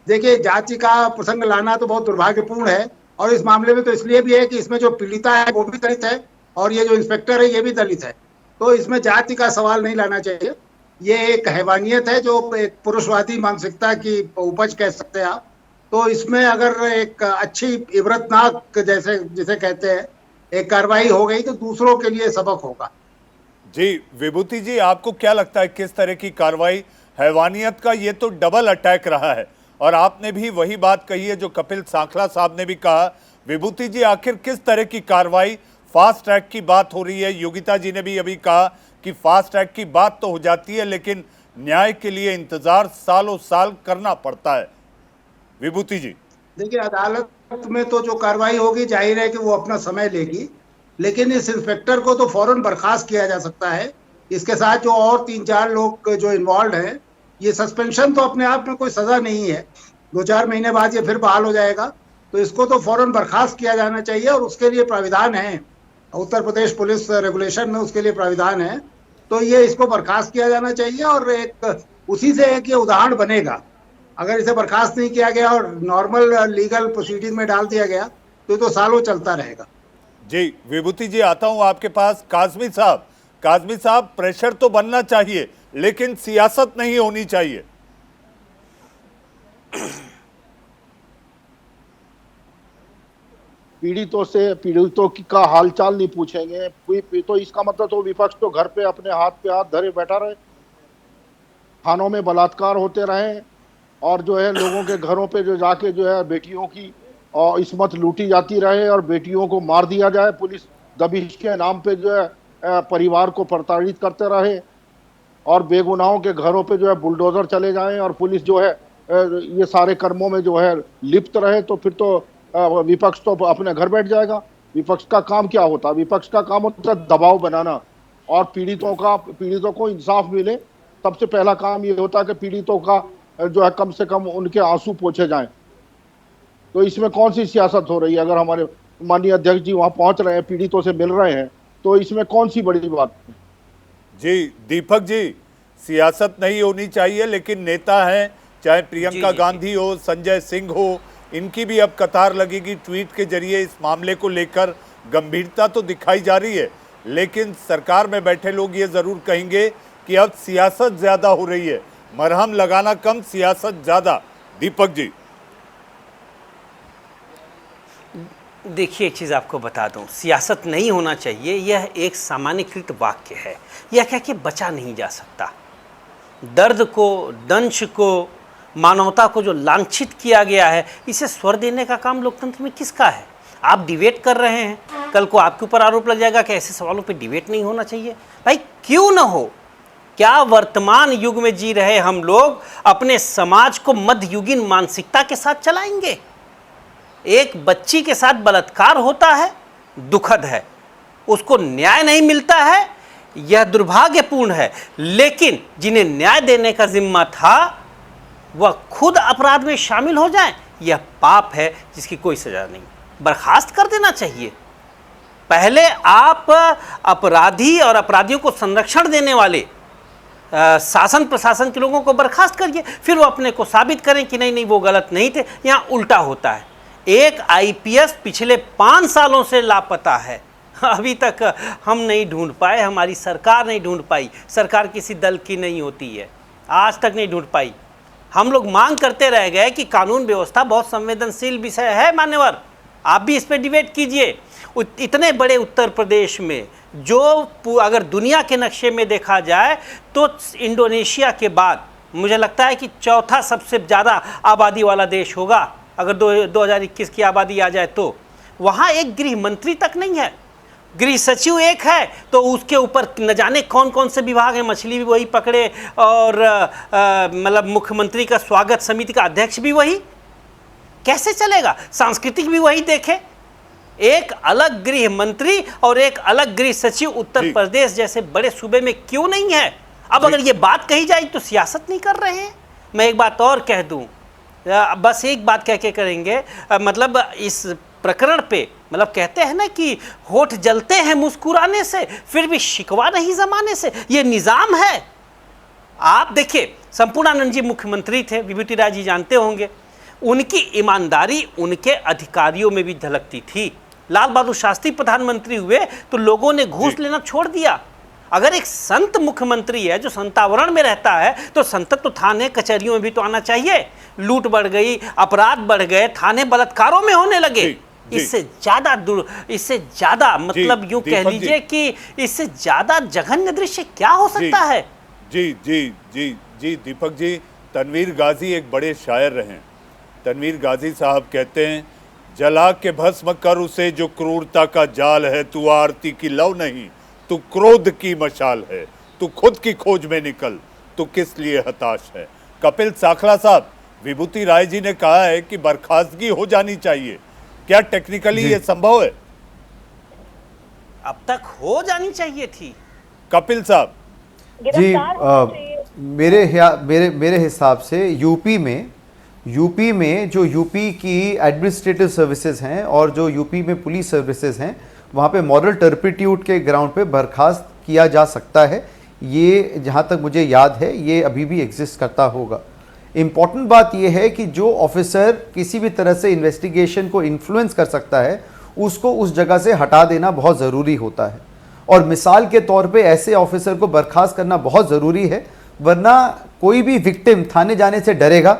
देखिए जाति का प्रसंग लाना तो बहुत दुर्भाग्यपूर्ण है और इस मामले में तो इसलिए भी है कि इसमें जो पीड़िता है वो भी दलित है और ये जो इंस्पेक्टर है ये भी दलित है, तो इसमें जाति का सवाल नहीं लाना चाहिए। ये एक हैवानियत है जो एक पुरुषवादी मानसिकता की उपज कह सकते हैं आप। तो इसमें अगर एक अच्छी इबरतनाक जैसे जिसे कहते हैं एक कार्रवाई हो गई तो दूसरों के लिए सबक होगा। जी विभूति जी, आपको क्या लगता है किस तरह की कार्रवाई? हैवानियत का ये तो डबल अटैक रहा है और आपने भी वही बात कही है जो कपिल सांखला साहब ने भी कहा। विभूति जी, आखिर किस तरह की कार्रवाई? फास्ट ट्रैक की बात हो रही है, योगिता जी ने भी अभी कहा कि फास्ट ट्रैक की बात तो हो जाती है लेकिन न्याय के लिए इंतजार सालों साल करना पड़ता है। विभूति जी, देखिए अदालत में तो जो कार्रवाई होगी जाहिर है कि वो अपना समय लेगी, लेकिन इस इंस्पेक्टर को तो फौरन बर्खास्त किया जा सकता है। इसके साथ जो और 3-4 लोग जो इन्वॉल्व हैं, ये सस्पेंशन तो अपने आप में कोई सजा नहीं है, 2-4 महीने बाद ये फिर बहाल हो जाएगा, तो इसको तो फौरन बर्खास्त किया जाना चाहिए और उसके लिए प्राविधान है उत्तर प्रदेश पुलिस रेगुलेशन में, उसके लिए प्राविधान है। तो ये इसको बर्खास्त किया जाना चाहिए और एक उसी से एक ये उदाहरण बनेगा। अगर इसे बर्खास्त नहीं किया गया और नॉर्मल लीगल प्रोसीडिंग में डाल दिया गया तो सालों चलता रहेगा। जी विभूति जी, आता हूं आपके पास। काजमी साहब, काजमी साहब, प्रेशर तो बनना चाहिए लेकिन सियासत नहीं होनी चाहिए। पीड़ितों का हालचाल नहीं पूछेंगे तो इसका मतलब तो विपक्ष तो घर पे अपने हाथ पे हाथ धरे बैठा रहे, थानों में बलात्कार होते रहे और जो है लोगों के घरों पे जो जाके जो है बेटियों की और इस्मत लूटी जाती रहे और बेटियों को मार दिया जाए, पुलिस दबिश के नाम पे जो है परिवार को प्रताड़ित करते रहे और बेगुनाहों के घरों पे जो है बुलडोजर चले जाएं और पुलिस जो है ये सारे कर्मों में जो है लिप्त रहे, तो फिर तो विपक्ष तो अपने घर बैठ जाएगा। विपक्ष का काम क्या होता? विपक्ष का काम होता है दबाव बनाना और पीड़ितों को इंसाफ मिले। सबसे पहला काम ये होता है कि पीड़ितों का जो है कम से कम उनके आंसू पोंछे जाएं। तो इसमें कौन सी सियासत हो रही है? अगर हमारे माननीय अध्यक्ष जी वहां पहुंच रहे हैं, पीड़ितों से मिल रहे हैं, तो इसमें कौन सी बड़ी बात है? जी दीपक जी, सियासत नहीं होनी चाहिए लेकिन नेता हैं, चाहे प्रियंका गांधी हो, संजय सिंह हो, इनकी भी अब कतार लगेगी। ट्वीट के जरिए इस मामले को लेकर गंभीरता तो दिखाई जा रही है लेकिन सरकार में बैठे लोग ये जरूर कहेंगे कि अब सियासत ज्यादा हो रही है, मरहम लगाना कम, सियासत ज्यादा। दीपक जी, देखिए एक चीज़ आपको बता दूं, सियासत नहीं होना चाहिए यह एक सामान्यकृत वाक्य है, यह कह के बचा नहीं जा सकता। दर्द को, दंश को, मानवता को जो लांछित किया गया है, इसे स्वर देने का काम लोकतंत्र में किसका है? आप डिबेट कर रहे हैं, कल को आपके ऊपर आरोप लग जाएगा कि ऐसे सवालों पे डिबेट नहीं होना चाहिए। भाई क्यों ना हो? क्या वर्तमान युग में जी रहे हम लोग अपने समाज को मध्ययुगीन मानसिकता के साथ चलाएंगे? एक बच्ची के साथ बलात्कार होता है, दुखद है, उसको न्याय नहीं मिलता है, यह दुर्भाग्यपूर्ण है, लेकिन जिन्हें न्याय देने का जिम्मा था वह खुद अपराध में शामिल हो जाएं, यह पाप है जिसकी कोई सजा नहीं। बर्खास्त कर देना चाहिए। पहले आप अपराधी और अपराधियों को संरक्षण देने वाले शासन प्रशासन के लोगों को बर्खास्त करिए, फिर वो अपने को साबित करें कि नहीं वो गलत नहीं थे। यहाँ उल्टा होता है। एक आईपीएस पिछले 5 सालों से लापता है, अभी तक हम नहीं ढूंढ पाए, हमारी सरकार नहीं ढूंढ पाई। सरकार किसी दल की नहीं होती है, आज तक नहीं ढूंढ पाई। हम लोग मांग करते रह गए कि कानून व्यवस्था बहुत संवेदनशील विषय है। मान्यवर, आप भी इस पर डिबेट कीजिए। इतने बड़े उत्तर प्रदेश में, जो अगर दुनिया के नक्शे में देखा जाए तो इंडोनेशिया के बाद मुझे लगता है कि चौथा सबसे ज़्यादा आबादी वाला देश होगा अगर 2021 की आबादी आ जाए तो वहाँ एक गृह मंत्री तक नहीं है, गृह सचिव एक है, तो उसके ऊपर न जाने कौन कौन से विभाग हैं, मछली भी वही पकड़े और मतलब मुख्यमंत्री का स्वागत समिति का अध्यक्ष भी वही, कैसे चलेगा? सांस्कृतिक भी वही देखे, एक अलग गृह मंत्री और एक अलग गृह सचिव उत्तर प्रदेश जैसे बड़े सूबे में क्यों नहीं है? अब अगर ये बात कही जाए तो सियासत नहीं कर रहे हैं। मैं एक बात और कह दूं, बस एक बात कह के करेंगे, मतलब इस प्रकरण पे मतलब कहते हैं ना कि होठ जलते हैं मुस्कुराने से, फिर भी शिकवा नहीं जमाने से, ये निजाम है। आप देखिए, संपूर्णानंद जी मुख्यमंत्री थे, विभूति राय जी जानते होंगे, उनकी ईमानदारी उनके अधिकारियों में भी झलकती थी। लाल बहादुर शास्त्री प्रधानमंत्री हुए तो लोगों ने घूस लेना छोड़ दिया। अगर एक संत मुख्यमंत्री है जो संतावरण में रहता है तो संत तो थाने कचहरियों में भी तो आना चाहिए। लूट बढ़ गई, अपराध बढ़ गए, थाने बलात्कारों में होने लगे। इससे ज्यादा मतलब यूं कह लीजिए कि इससे ज्यादा जघन्य दृश्य क्या हो सकता है? जी जी जी जी दीपक जी, तनवीर गाजी एक बड़े शायर रहे। तनवीर गाजी साहब कहते हैं, जला के भस्म कर उसे जो क्रूरता का जाल है, तू आरती की लौ नहीं, तू क्रोध की मशाल है, तू खुद की खोज में निकल, तू किस लिए हताश है। कपिल सांखला साहब, विभूति राय जी ने कहा है कि बर्खास्तगी हो जानी चाहिए, क्या टेक्निकली ये संभव है? अब तक हो जानी चाहिए थी। कपिल साहब जी, मेरे हिसाब से यूपी में जो यूपी की एडमिनिस्ट्रेटिव सर्विसेज हैं और जो यूपी में पुलिस सर्विसेज हैं, वहाँ पे मॉरल टर्पिट्यूड के ग्राउंड पे बर्खास्त किया जा सकता है। ये जहाँ तक मुझे याद है ये अभी भी एग्जिस्ट करता होगा। इम्पॉर्टेंट बात यह है कि जो ऑफिसर किसी भी तरह से इन्वेस्टिगेशन को इन्फ्लुएंस कर सकता है उसको उस जगह से हटा देना बहुत ज़रूरी होता है। और मिसाल के तौर पे ऐसे ऑफिसर को बर्खास्त करना बहुत ज़रूरी है, वरना कोई भी विक्टिम थाने जाने से डरेगा,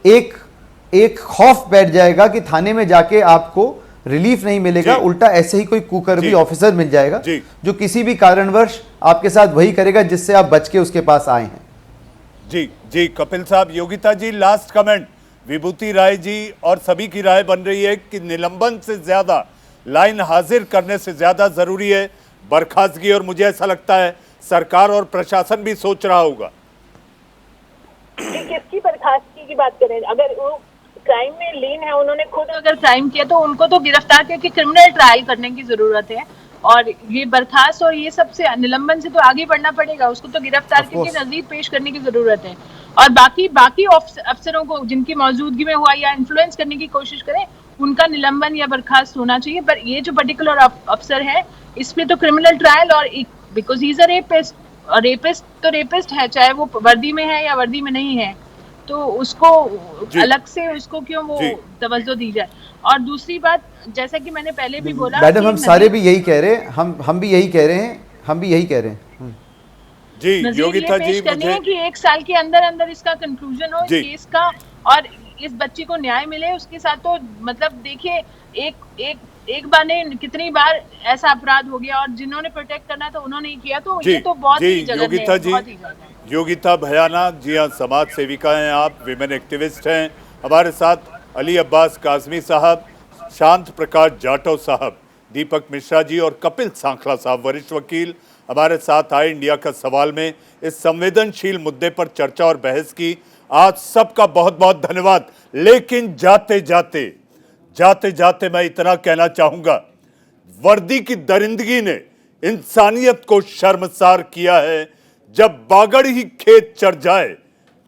एक खौफ बैठ जाएगा कि थाने में जाके आपको रिलीफ नहीं मिलेगा, उल्टा ऐसे ही कोई कुकर्मी ऑफिसर मिल जाएगा जो किसी भी कारणवश आपके साथ वही करेगा जिससे आप बच के उसके पास आए हैं। जी जी कपिल साहब, योगिता जी लास्ट कमेंट। विभूति राय जी और सभी की राय बन रही है कि निलंबन से ज्यादा, लाइन हाजिर करने से ज्यादा जरूरी है बर्खास्तगी, और मुझे ऐसा लगता है सरकार और प्रशासन भी सोच रहा होगा। किसकी बर्खास्तगी की बात करें? अगर वो क्राइम में लीन है, उन्होंने खुद अगर क्राइम किया तो उनको तो गिरफ्तार करके क्रिमिनल ट्रायल करने की जरूरत है। और ये बर्खास्त और ये सब से निलंबन से तो आगे बढ़ना पड़ेगा, उसको तो गिरफ्तार करके नजदीक पेश करने की जरूरत है। और बाकी अफसरों को जिनकी मौजूदगी में हुआ या इन्फ्लुएंस करने की कोशिश करें, उनका निलंबन या बर्खास्त होना चाहिए। पर ये जो पर्टिकुलर अफसर है, इसमें तो क्रिमिनल ट्रायल, और because he is a rapist, और रेपिस्ट तो रेपिस्ट है, चाहे वो वर्दी में है या वर्दी में नहीं है, तो उसको अलग से उसको क्यों वो तवज्जो दी जाए। और दूसरी बात, जैसा कि मैंने पहले भी बोला, मैडम हम सारे भी यही कह रहे हैं, हम भी यही कह रहे हैं जी योगिता जी, मुझे कि 1 साल के अंदर इसका कंक्लूजन हो इस केस का और इस बच्ची को न्याय मिले। उसके साथ तो मतलब देखिए, एक बार ने कितनी बार ऐसा अपराध हो गया, और जिन्होंने प्रोटेक्ट करना था उन्होंने ही किया, तो ये तो बहुत ही जघन्य है। योगिता जी, योगिता भयाना जी, हाँ, समाज सेविका हैं आप, विमेन एक्टिविस्ट हैं। हमारे साथ अली अब्बास काजमी साहब, शांत प्रकाश जाटव साहब, दीपक मिश्रा जी और कपिल सांखला साहब, वरिष्ठ वकील, हमारे साथ आए इंडिया का सवाल में इस संवेदनशील मुद्दे पर चर्चा और बहस की। आज सबका बहुत बहुत धन्यवाद। लेकिन जाते जाते मैं इतना कहना चाहूंगा, वर्दी की दरिंदगी ने इंसानियत को शर्मसार किया है। जब बागड़ ही खेत चढ़ जाए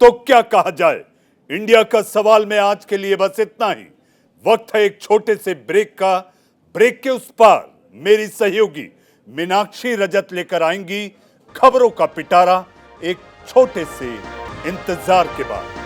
तो क्या कहा जाए। इंडिया का सवाल में आज के लिए बस इतना ही। वक्त है एक छोटे से ब्रेक का। ब्रेक के उस पार मेरी सहयोगी मीनाक्षी रजत लेकर आएंगी खबरों का पिटारा, एक छोटे से इंतजार के बाद।